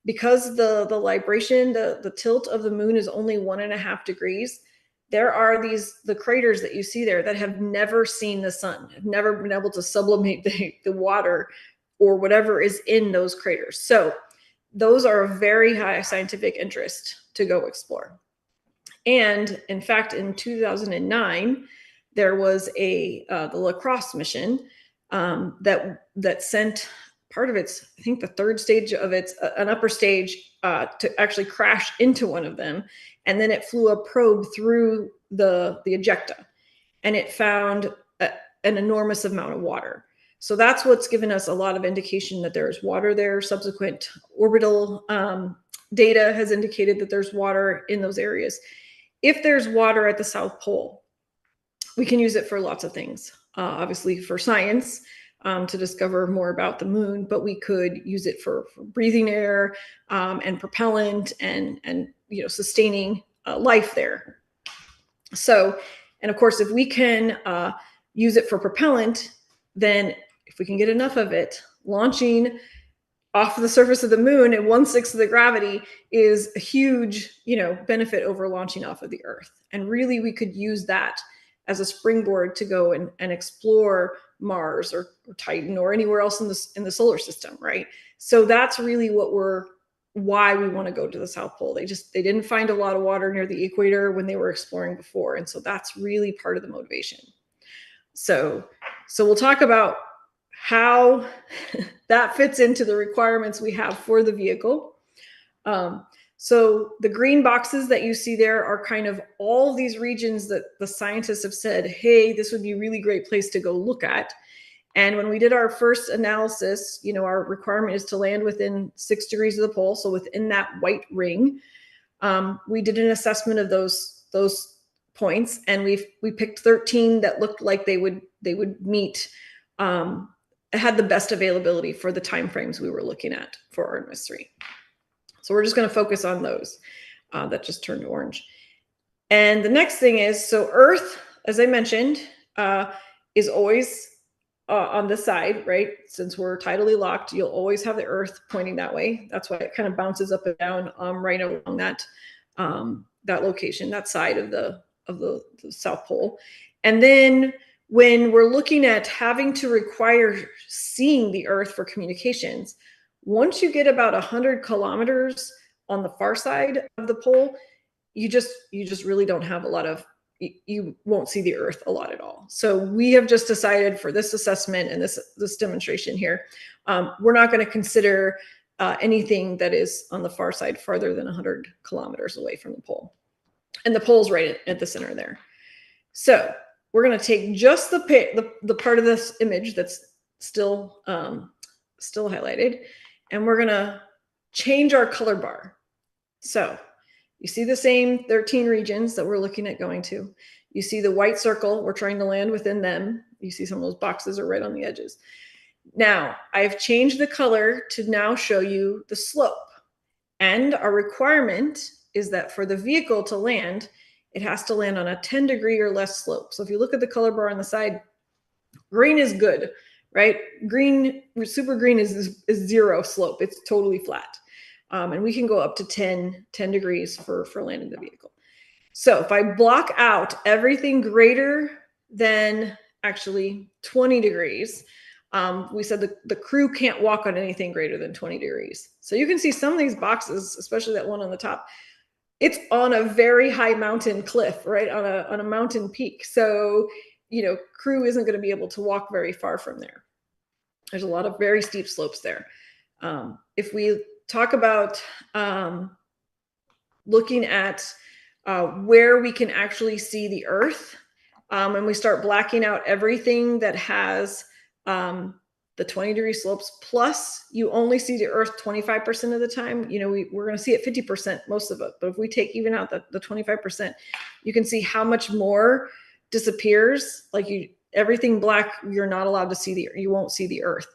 Speaker 1: because the libration, the tilt of the moon is only 1.5 degrees, there are the craters that you see there that have never seen the sun, have never been able to sublimate the water or whatever is in those craters. So those are a very high scientific interest to go explore. And in fact, in 2009, there was the LaCrosse mission that sent part of its, I think the third stage of its, an upper stage to actually crash into one of them. And then it flew a probe through the ejecta, and it found an enormous amount of water. So that's what's given us a lot of indication that there's water there. Subsequent orbital data has indicated that there's water in those areas. If there's water at the South Pole, we can use it for lots of things. Obviously for science, to discover more about the moon, but we could use it for breathing air and propellant and sustaining life there. So, and of course, if we can use it for propellant, then if we can get enough of it, launching off the surface of the moon at 1/6 of the gravity is a huge, benefit over launching off of the Earth. And really, we could use that as a springboard to go and explore Mars or Titan or anywhere else in the solar system, right? So that's really why we want to go to the South Pole. They didn't find a lot of water near the equator when they were exploring before, and so that's really part of the motivation. So we'll talk about how that fits into the requirements we have for the vehicle. So the green boxes that you see there are kind of all these regions that the scientists have said, hey, this would be a really great place to go look at. And when we did our first analysis, our requirement is to land within 6 degrees of the pole, so within that white ring. We did an assessment of those points, and we picked 13 that looked like they would meet, had the best availability for the timeframes we were looking at for Artemis 3. So we're just going to focus on those that just turned orange. And the next thing is, so Earth, as I mentioned, is always on this side, right? Since we're tidally locked, you'll always have the Earth pointing that way. That's why it kind of bounces up and down right along that location, that side of the South Pole. And then when we're looking at having to require seeing the Earth for communications, once you get about 100 kilometers on the far side of the pole, you just really don't have a lot of, you won't see the Earth a lot at all. So we have just decided for this assessment and this demonstration here, we're not going to consider anything that is on the far side farther than 100 kilometers away from the pole. And the pole's right at the center there. So we're going to take just the part of this image that's still highlighted, and we're going to change our color bar. So you see the same 13 regions that we're looking at going to. You see the white circle, we're trying to land within them. You see some of those boxes are right on the edges. Now, I've changed the color to now show you the slope. And our requirement is that for the vehicle to land, it has to land on a 10 degree or less slope. So if you look at the color bar on the side, green is good, right? Green, super green is zero slope. It's totally flat. And we can go up to 10 degrees for landing the vehicle. So if I block out everything greater than actually 20 degrees, we said the crew can't walk on anything greater than 20 degrees. So you can see some of these boxes, especially that one on the top, it's on a very high mountain cliff, right? On a mountain peak. So, crew isn't going to be able to walk very far from there. There's a lot of very steep slopes there. If we talk about looking at where we can actually see the Earth, and we start blacking out everything that has the 20 degree slopes, plus you only see the Earth 25% of the time. We're going to see it 50% most of it. But if we take even out the 25%, you can see how much more disappears. Like everything black, you're not allowed to see you won't see the Earth.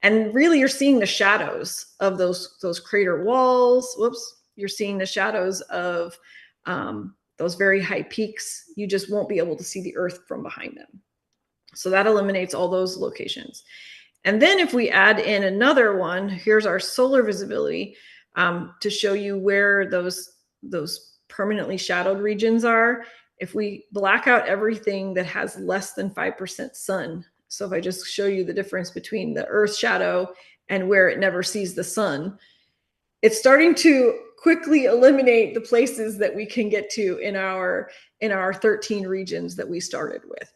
Speaker 1: And really you're seeing the shadows of those crater walls. Whoops. You're seeing the shadows of those very high peaks. You just won't be able to see the Earth from behind them. So that eliminates all those locations. And then if we add in another one, here's our solar visibility to show you where those permanently shadowed regions are. If we black out everything that has less than 5% sun, so if I just show you the difference between the Earth shadow and where it never sees the sun, it's starting to quickly eliminate the places that we can get to in our 13 regions that we started with.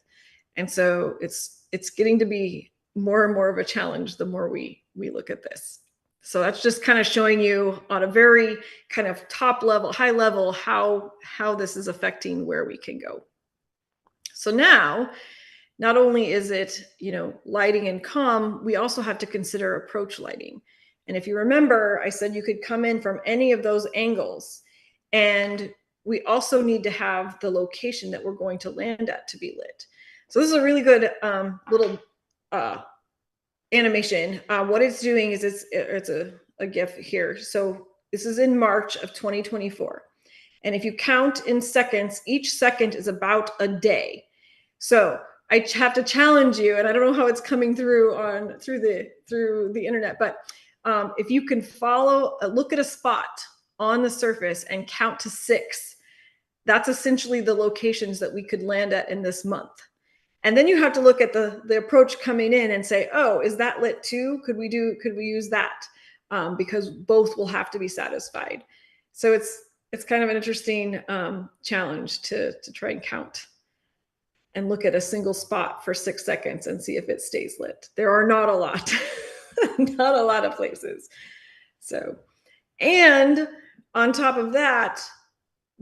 Speaker 1: And so it's getting to be more and more of a challenge the more we look at this. So that's just kind of showing you on a very kind of top level, high level, how this is affecting where we can go. So now, not only is it, lighting and comm, we also have to consider approach lighting. And if you remember, I said you could come in from any of those angles. And we also need to have the location that we're going to land at to be lit. So this is a really good little animation. What it's doing is it's a GIF here. So this is in March of 2024. And if you count in seconds, each second is about a day. So I have to challenge you, and I don't know how it's coming through through the internet, but if you can look at a spot on the surface and count to 6, that's essentially the locations that we could land at in this month. And then you have to look at the approach coming in and say, oh, is that lit too? Could we use that? Because both will have to be satisfied. So it's kind of an interesting challenge to try and count and look at a single spot for 6 seconds and see if it stays lit. There are not a lot, not a lot of places. So, and on top of that,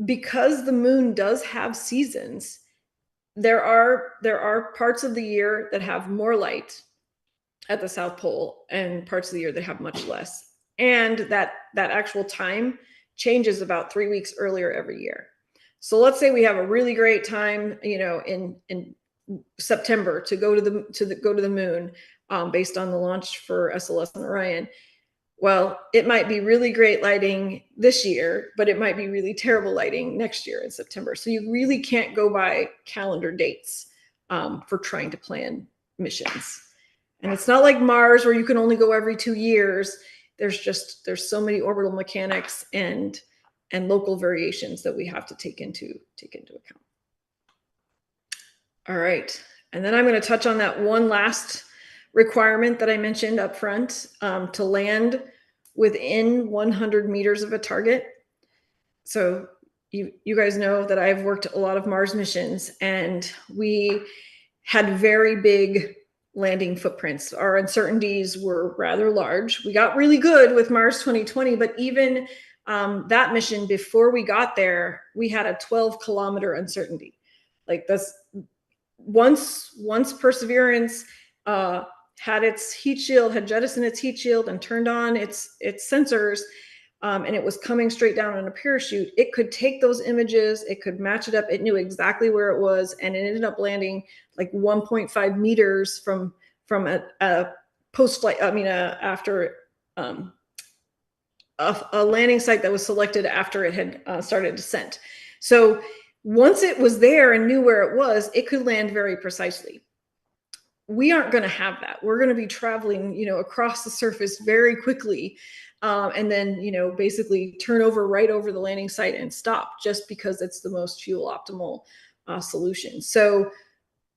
Speaker 1: because the moon does have seasons, there are parts of the year that have more light at the South Pole and parts of the year that have much less. And that actual time changes about 3 weeks earlier every year. So let's say we have a really great time, in September to go to the moon, based on the launch for SLS and Orion. Well, it might be really great lighting this year, but it might be really terrible lighting next year in September. So you really can't go by calendar dates for trying to plan missions. And it's not like Mars where you can only go every 2 years. There's so many orbital mechanics and local variations that we have to take into account. All right. And then I'm going to touch on that one last requirement that I mentioned up front, to land within 100 meters of a target. So you guys know that I've worked a lot of Mars missions, and we had very big landing footprints. Our uncertainties were rather large. We got really good with Mars 2020, but even that mission, before we got there, we had a 12-kilometer uncertainty. Like this, once Perseverance had its heat shield, had jettisoned its heat shield and turned on its sensors, and it was coming straight down on a parachute, it could take those images, it could match it up, it knew exactly where it was, and it ended up landing like 1.5 meters from a post-flight, after a landing site that was selected after it had started descent. So once it was there and knew where it was, it could land very precisely. We aren't going to have that. We're going to be traveling, across the surface very quickly, and then, basically turn right over the landing site and stop, just because it's the most fuel optimal solution. So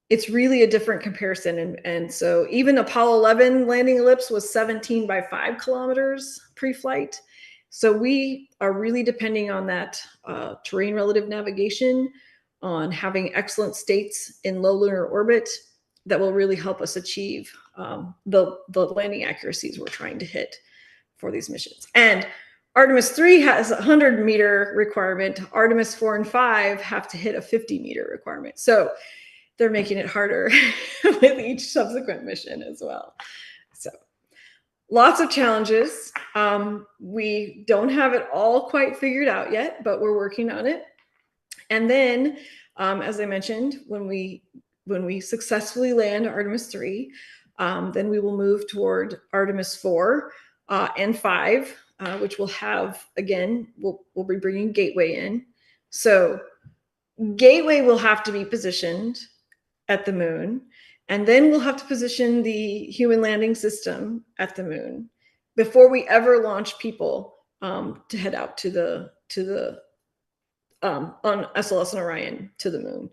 Speaker 1: it's really a different comparison. And so even Apollo 11 landing ellipse was 17 by 5 kilometers pre-flight. So we are really depending on that terrain relative navigation, on having excellent states in low lunar orbit that will really help us achieve the landing accuracies we're trying to hit for these missions. And Artemis 3 has a 100-meter requirement. Artemis 4 and 5 have to hit a 50-meter requirement. So they're making it harder with each subsequent mission as well. So lots of challenges. We don't have it all quite figured out yet, but we're working on it. And then, as I mentioned, when we when we successfully land Artemis 3, then we will move toward Artemis 4 and 5, which will have, again, we'll be bringing Gateway in. So Gateway will have to be positioned at the moon, and then we'll have to position the human landing system at the moon before we ever launch people to head out to the on SLS and Orion to the moon.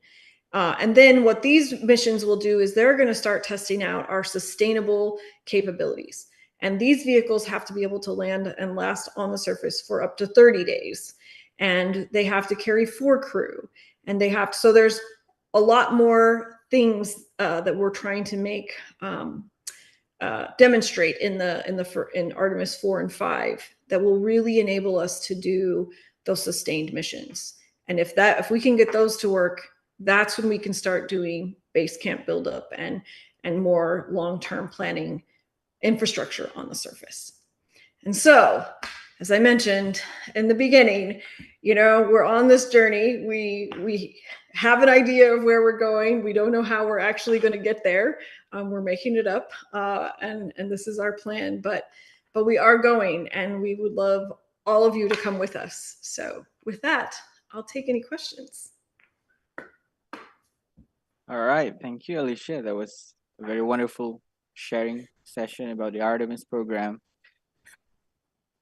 Speaker 1: And then what these missions will do is they're going to start testing out our sustainable capabilities. And these vehicles have to be able to land and last on the surface for up to 30 days. And they have to carry 4 crew. And they have to, so there's a lot more things that we're trying to make demonstrate in Artemis 4 and 5 that will really enable us to do those sustained missions. And if we can get those to work, that's when we can start doing base camp buildup and more long-term planning infrastructure on the surface. And so, as I mentioned in the beginning, we're on this journey. We have an idea of where we're going. We don't know how we're actually going to get there. We're making it up, and this is our plan. But we are going, and we would love all of you to come with us. So with that, I'll take any questions.
Speaker 2: All right, thank you, Alicia. That was a very wonderful sharing session about the Artemis program.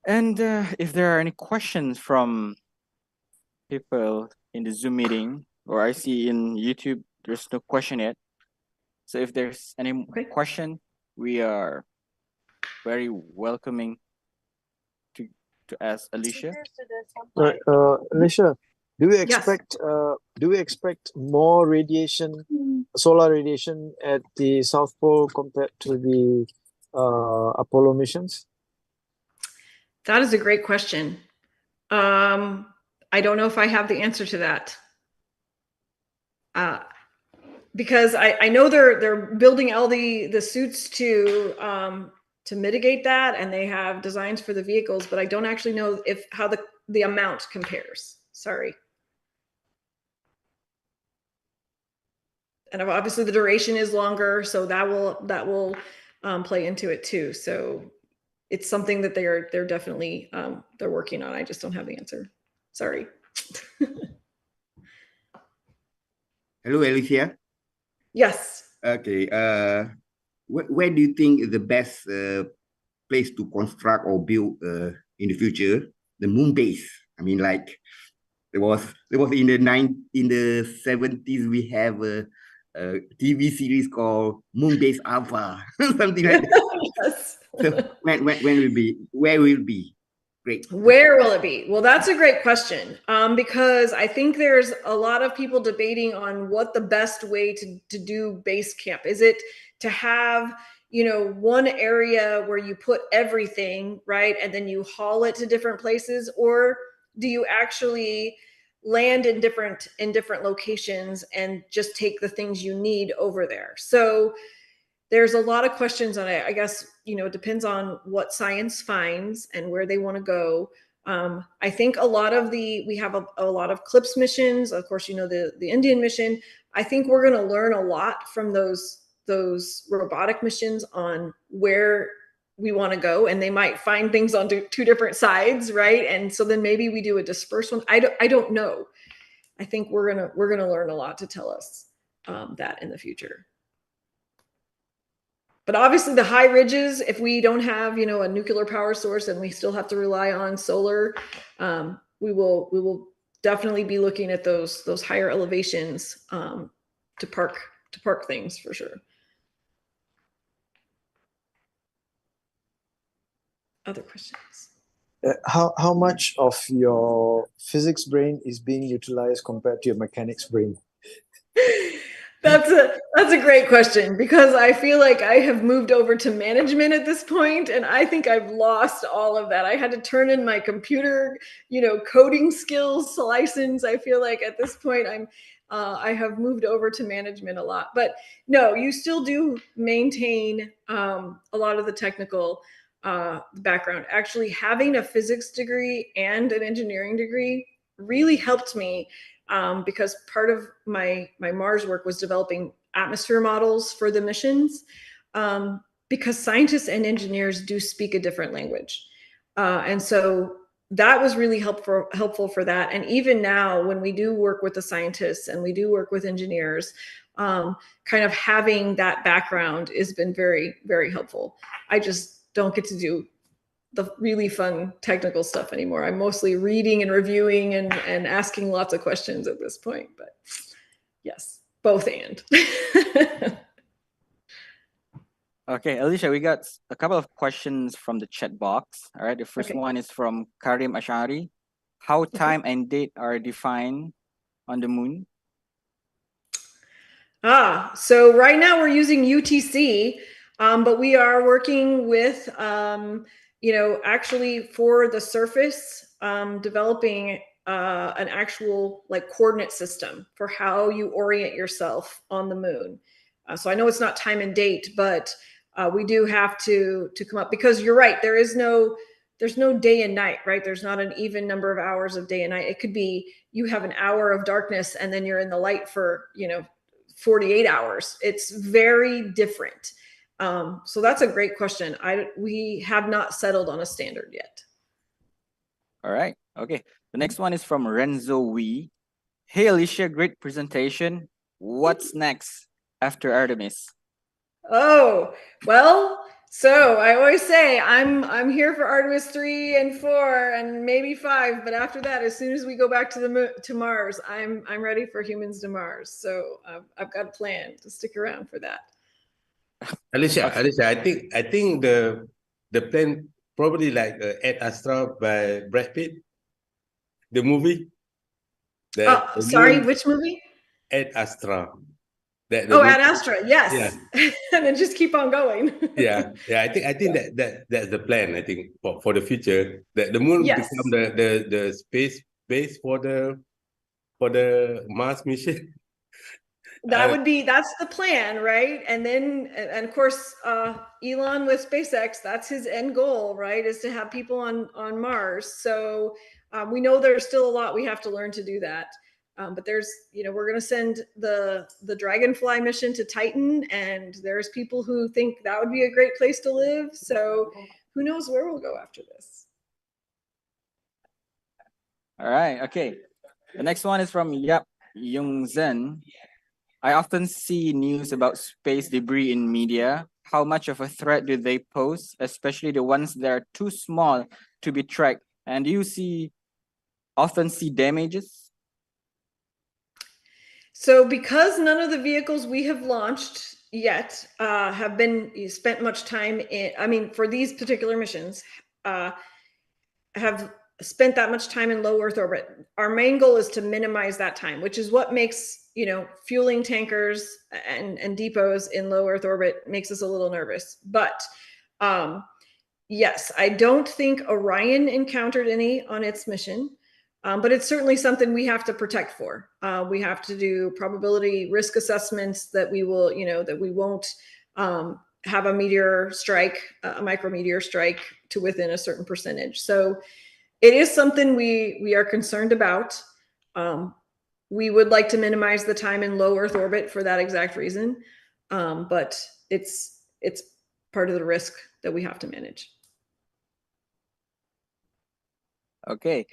Speaker 2: And if there are any questions from people in the Zoom meeting, or I see in YouTube, there's no question yet. So if there's any question, we are very welcoming to ask Alicia.
Speaker 3: Right, Alicia, do we expect more radiation, solar radiation at the South Pole compared to the Apollo missions?
Speaker 1: That is a great question. I don't know if I have the answer to that. Because I know they're building all the suits to mitigate that, and they have designs for the vehicles, but I don't actually know how the amount compares. Sorry. And obviously the duration is longer, so that will play into it too. So it's something that they're definitely they're working on. I just don't have the answer. Sorry.
Speaker 5: Hello, Alicia.
Speaker 1: Yes.
Speaker 5: Okay. Where do you think is the best place to construct or build in the future? The moon base. I mean, like there was in the 70s we have a TV series called Moon Base Alpha, something like that.
Speaker 1: Yes.
Speaker 5: So when will it be? Where will it be? Great.
Speaker 1: Where will it be? Well, that's a great question, because I think there's a lot of people debating on what the best way to do base camp. Is it to have, one area where you put everything, right, and then you haul it to different places, or do you actually land in different locations and just take the things you need over there? So there's a lot of questions on it. I guess, it depends on what science finds and where they want to go. I think we have a lot of CLIPS missions. Of course, the Indian mission. I think we're going to learn a lot from those robotic missions on where we want to go, and they might find things on two different sides, right? And so then maybe we do a dispersed one. I don't know. I think we're gonna learn a lot to tell us that in the future. But obviously the high ridges, if we don't have, a nuclear power source and we still have to rely on solar, we will definitely be looking at those higher elevations to park things for sure. Other questions?
Speaker 3: How much of your physics brain is being utilized compared to your mechanics brain?
Speaker 1: That's a great question, because I feel like I have moved over to management at this point, and I think I've lost all of that. I had to turn in my computer, coding skills license. I feel like at this point I have moved over to management a lot. But no, you still do maintain a lot of the technical background. Actually, having a physics degree and an engineering degree really helped me. Because part of my Mars work was developing atmosphere models for the missions, because scientists and engineers do speak a different language. And so that was really helpful for that. And even now, when we do work with the scientists and we do work with engineers, kind of having that background has been very, very helpful. I just don't get to do the really fun technical stuff anymore. I'm mostly reading and reviewing and asking lots of questions at this point, but yes, both and.
Speaker 2: Okay, Alicia, we got a couple of questions from the chat box. All right, the first
Speaker 1: Okay.
Speaker 2: one is from Karim Ashari. How time and date are defined on the moon?
Speaker 1: So right now we're using UTC, but we are working with, actually for the surface, developing an actual like coordinate system for how you orient yourself on the moon. So I know it's not time and date, but we do have to come up, because you're right, there's no day and night, right? There's not an even number of hours of day and night. It could be you have an hour of darkness and then you're in the light for 48 hours. It's very different. So that's a great question. We have not settled on a standard yet.
Speaker 2: All right. Okay. The next one is from Renzo Wee. Hey, Alicia, great presentation. What's next after Artemis?
Speaker 1: Oh, well, so I always say I'm here for Artemis 3 and 4 and maybe 5, but after that, as soon as we go back to Mars, I'm ready for humans to Mars. So I've got a plan to stick around for that.
Speaker 4: Alicia, I think the plan probably like Ad Astra by Brad Pitt, the movie.
Speaker 1: Sorry, which movie?
Speaker 4: Ad Astra.
Speaker 1: Ad Astra, yes. Yeah. And then just keep on going.
Speaker 4: yeah. I think that's the plan. I think for the future, that the moon become the space base for the Mars mission.
Speaker 1: That's the plan, right? And then, and of course, Elon with SpaceX, that's his end goal, right? Is to have people on Mars. So we know there's still a lot we have to learn to do that. But there's, we're going to send the Dragonfly mission to Titan, and there's people who think that would be a great place to live. So who knows where we'll go after this.
Speaker 2: All right. Okay. The next one is from Yap Yung Zen. I often see news about space debris in media. How much of a threat do they pose, especially the ones that are too small to be tracked? And do you often see damages?
Speaker 1: So because none of the vehicles we have launched yet have been spent much time in, for these particular missions, have spent that much time in low Earth orbit. Our main goal is to minimize that time, which is what makes, fueling tankers and depots in low Earth orbit makes us a little nervous. But yes, I don't think Orion encountered any on its mission. But it's certainly something we have to protect for. We have to do probability risk assessments that we will, that we won't have a meteor strike, a micrometeor strike to within a certain percentage. So it is something we are concerned about. We would like to minimize the time in low Earth orbit for that exact reason. But it's part of the risk that we have to manage.
Speaker 2: Okay.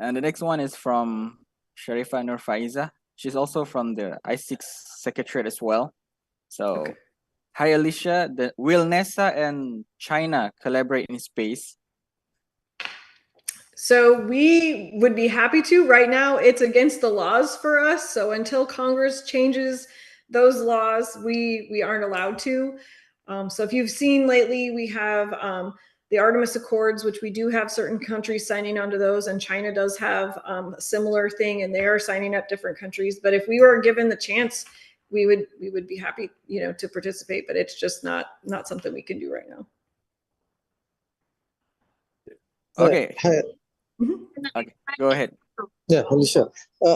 Speaker 2: And the next one is from Sharifa Nur Faiza. She's also from the I6 Secretariat as well. So, Hi Alicia, will NASA and China collaborate in space?
Speaker 1: So we would be happy to. Right now, it's against the laws for us. So until Congress changes those laws, we aren't allowed to. So if you've seen lately, we have the Artemis Accords, which we do have certain countries signing onto those, and China does have a similar thing, and they are signing up different countries. But if we were given the chance, we would be happy, to participate. But it's just not something we can do right now.
Speaker 2: Okay.
Speaker 1: Mm-hmm.
Speaker 2: Okay, go ahead.
Speaker 3: Yeah, Alicia.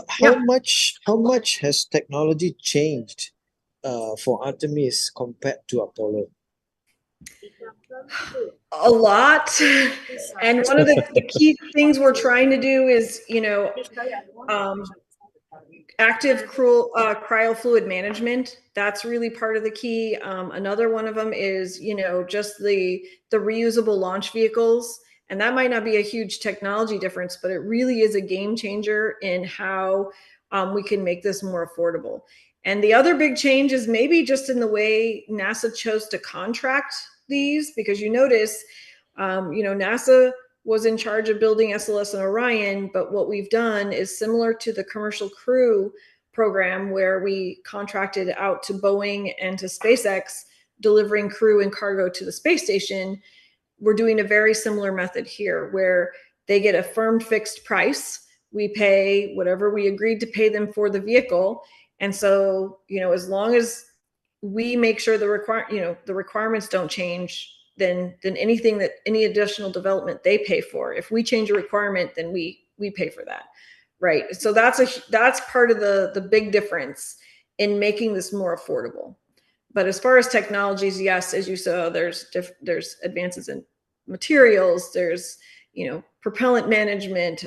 Speaker 3: How much has technology changed for Artemis compared to Apollo?
Speaker 1: A lot. And one of the key things we're trying to do is, active cryofluid management. That's really part of the key. Another one of them is, just the reusable launch vehicles. And that might not be a huge technology difference, but it really is a game changer in how we can make this more affordable. And the other big change is maybe just in the way NASA chose to contract these, because you notice, NASA was in charge of building SLS and Orion, but what we've done is similar to the Commercial Crew program, where we contracted out to Boeing and to SpaceX, delivering crew and cargo to the space station. We're doing a very similar method here, where they get a firm fixed price. We pay whatever we agreed to pay them for the vehicle. And so, as long as we make sure the requirements don't change, then anything that any additional development they pay for. If we change a requirement, then we pay for that, right? So that's part of the big difference in making this more affordable. But as far as technologies, yes, as you saw, there's advances in materials. There's propellant management.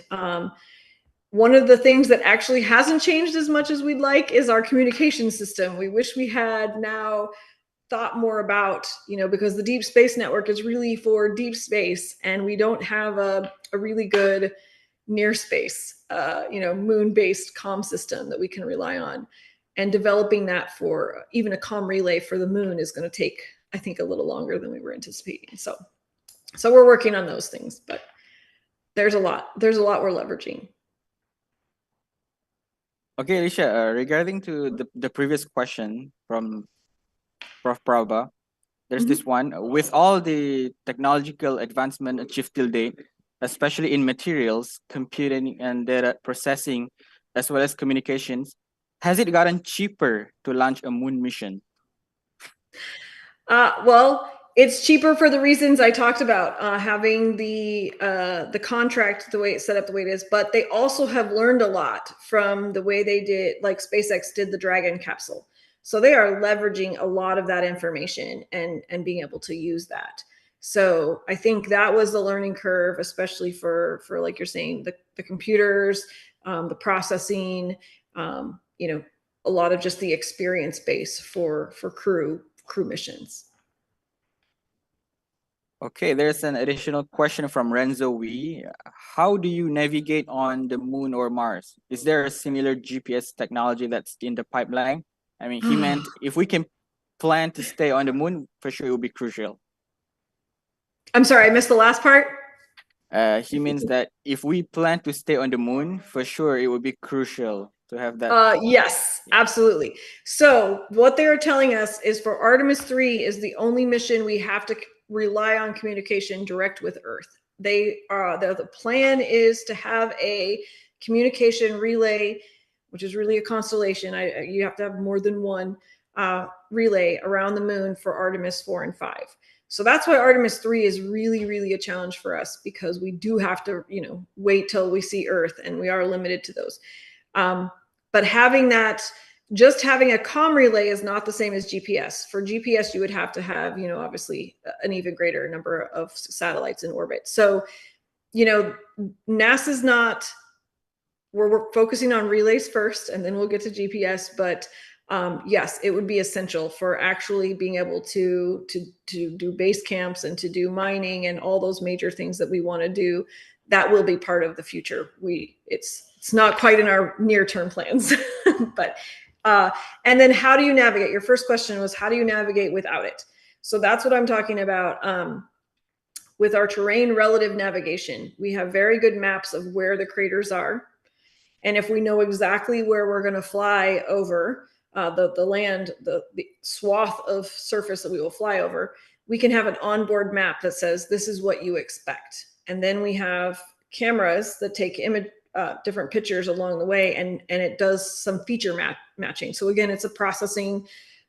Speaker 1: One of the things that actually hasn't changed as much as we'd like is our communication system. We wish we had now thought more about, because the Deep Space Network is really for deep space, and we don't have a really good near space, moon-based comm system that we can rely on. And developing that for even a comm relay for the moon is going to take, I think, a little longer than we were anticipating. So we're working on those things, but there's a lot we're leveraging.
Speaker 2: Okay, Alicia, regarding to the previous question from Prof. Prabha, there's this one. With all the technological advancement achieved till date, especially in materials, computing and data processing, as well as communications, has it gotten cheaper to launch a moon mission?
Speaker 1: Well, it's cheaper for the reasons I talked about, having the contract the way it's set up, the way it is. But they also have learned a lot from the way they did, like SpaceX did the Dragon capsule. So they are leveraging a lot of that information and being able to use that. So I think that was the learning curve, especially for like you're saying, the computers, the processing, a lot of just the experience base for crew missions.
Speaker 2: Okay, there's an additional question from Renzo Wee. How do you navigate on the moon or Mars? Is there a similar GPS technology that's in the pipeline? I mean, he meant if we can plan to stay on the moon, for sure it will be crucial.
Speaker 1: I'm sorry, I missed the last part.
Speaker 2: He means that if we plan to stay on the moon, for sure it would be crucial to have that.
Speaker 1: Yes, absolutely. So what they're telling us is for Artemis 3 is the only mission we have to rely on communication direct with Earth. The plan is to have a communication relay, which is really a constellation. You have to have more than one relay around the moon for Artemis 4 and 5. So that's why Artemis 3 is really, really a challenge for us, because we do have to, wait till we see Earth, and we are limited to those. But just having a comm relay is not the same as GPS. For GPS, you would have to have, obviously an even greater number of satellites in orbit. So, NASA's not, we're focusing on relays first, and then we'll get to GPS. But yes, it would be essential for actually being able to do base camps and to do mining and all those major things that we want to do. That will be part of the future. It's not quite in our near-term plans, but and then how do you navigate? Your first question was, how do you navigate without it? So that's what I'm talking about. With our terrain relative navigation, we have very good maps of where the craters are. And if we know exactly where we're going to fly over, the land, the swath of surface that we will fly over, we can have an onboard map that says, this is what you expect. And then we have cameras that take different pictures along the way, and it does some feature matching. So again, it's a processing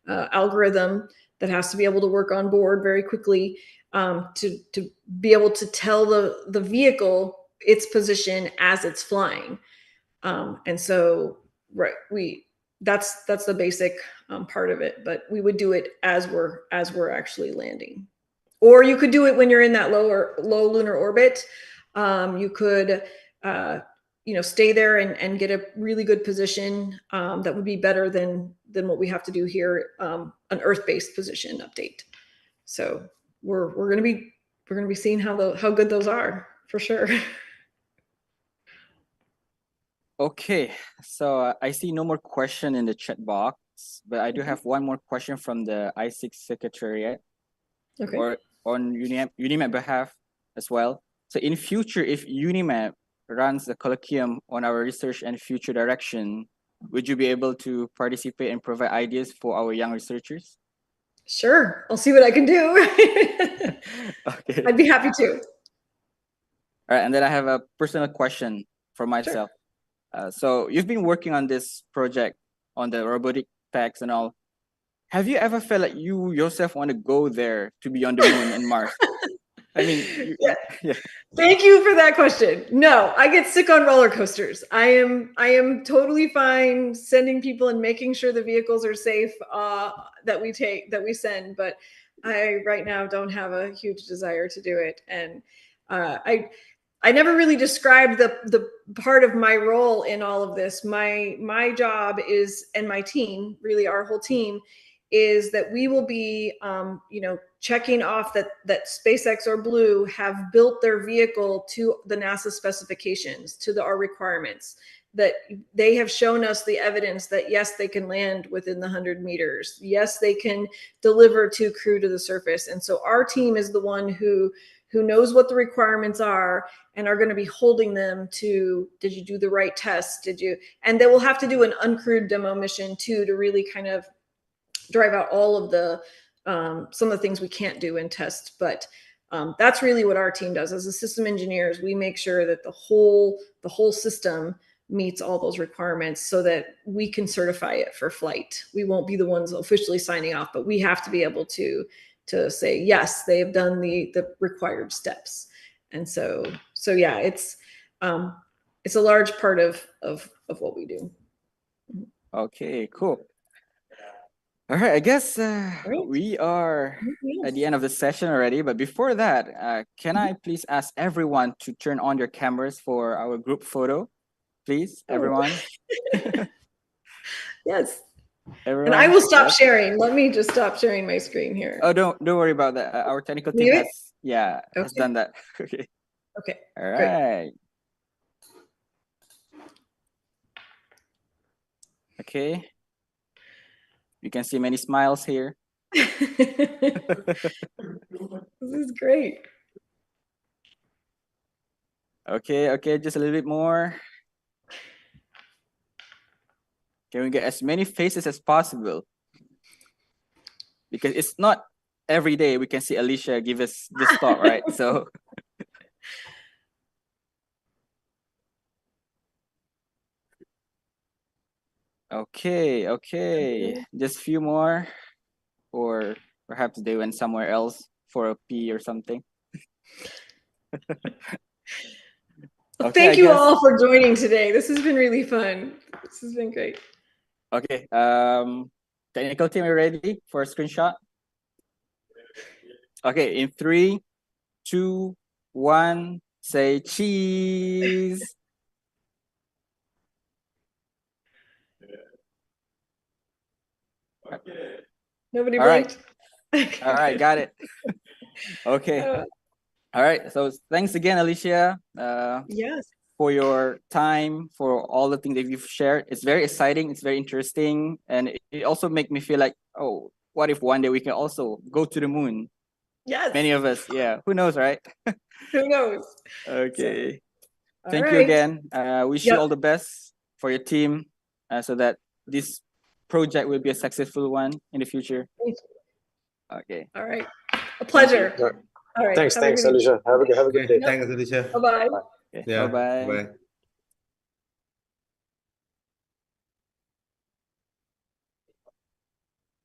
Speaker 1: algorithm that has to be able to work on board very quickly to be able to tell the vehicle its position as it's flying. And so, right, that's the basic part of it, but we would do it as we're actually landing. Or you could do it when you're in that low lunar orbit. You could stay there and get a really good position that would be better than what we have to do here, an Earth-based position update. So we're going to be seeing how good those are for sure.
Speaker 2: Okay, so I see no more question in the chat box, but I do have one more question from the I6 Secretariat,
Speaker 1: Okay.
Speaker 2: or on UNIMAP behalf as well. So in future, if UNIMAP runs the colloquium on our research and future direction, would you be able to participate and provide ideas for our young researchers?
Speaker 1: Sure, I'll see what I can do.
Speaker 2: Okay.
Speaker 1: I'd be happy to.
Speaker 2: All right, and then I have a personal question for myself. Sure. So you've been working on this project on the robotic tags and all. Have you ever felt like you yourself want to go there to be on the moon and Mars? I mean, yeah.
Speaker 1: Thank you for that question. No, I get sick on roller coasters. I am totally fine sending people and making sure the vehicles are safe that we send, but I right now don't have a huge desire to do it. And I never really described the part of my role in all of this. My job is, and my team, really our whole team, is that we will be, checking off that SpaceX or Blue have built their vehicle to the NASA specifications, to our requirements, that they have shown us the evidence that yes, they can land within the 100 meters. Yes, they can deliver to crew to the surface. And so our team is the one who knows what the requirements are and are going to be holding them to, did you do the right test? And they will have to do an uncrewed demo mission too, to really kind of drive out all of the some of the things we can't do in test. But that's really what our team does. As the system engineers, we make sure that the whole system meets all those requirements so that we can certify it for flight. We won't be the ones officially signing off, but we have to be able to say, yes, they have done the required steps. And so yeah, it's a large part of what we do.
Speaker 2: Okay, cool. All right, I guess we are at the end of the session already. But before that, can I please ask everyone to turn on your cameras for our group photo? Please, everyone.
Speaker 1: Yes.
Speaker 2: Everyone.
Speaker 1: And I will stop sharing. Let me just stop sharing my screen here.
Speaker 2: Oh, don't worry about that. Our technical team has done that. Okay.
Speaker 1: Okay.
Speaker 2: All right. Great. Okay. You can see many smiles here.
Speaker 1: This is great.
Speaker 2: Okay, just a little bit more. Can we get as many faces as possible? Because it's not every day we can see Alicia give us this talk, right? So. Okay. Just a few more. Or perhaps they went somewhere else for a pee or something.
Speaker 1: Well, thank you all for joining today. This has been really fun. This has been great.
Speaker 2: Okay. Technical team, are you ready for a screenshot? Okay, in 3, 2, 1, say cheese.
Speaker 1: Nobody blinked.
Speaker 2: All right, got it. Okay. All right. So thanks again, Alicia.
Speaker 1: Yes.
Speaker 2: For your time, for all the things that you've shared. It's very exciting. It's very interesting. And it also makes me feel like, oh, what if one day we can also go to the moon?
Speaker 1: Yes.
Speaker 2: Many of us. Yeah. Who knows, right?
Speaker 1: Who knows?
Speaker 2: Okay. So, thank you again. Wish you all the best for your team so that this project will be a successful one in the future. Okay.
Speaker 1: All right. A pleasure. All right.
Speaker 3: Thanks, Alicia. Have a good day.
Speaker 4: Thanks, Alicia.
Speaker 1: Bye-bye.
Speaker 2: Okay.
Speaker 4: Yeah.
Speaker 2: Bye-bye.
Speaker 4: Bye.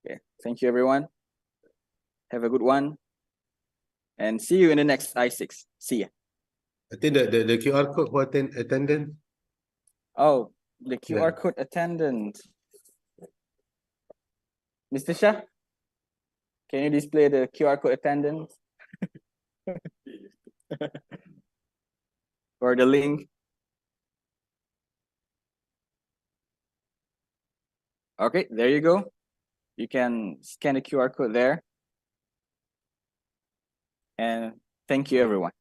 Speaker 2: Okay. Thank you, everyone. Have a good one. And see you in the next I6. See ya.
Speaker 4: I think the QR code for attendance.
Speaker 2: Oh, the QR code attendant. Mr. Shah, can you display the QR code attendant? Or the link? Okay, there you go. You can scan the QR code there. And thank you, everyone.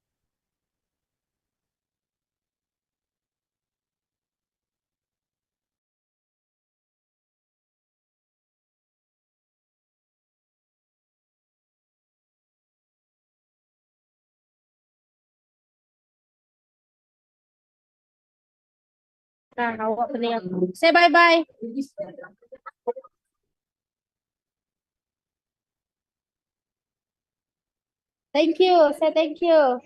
Speaker 6: Say bye-bye. Thank you. Say thank you.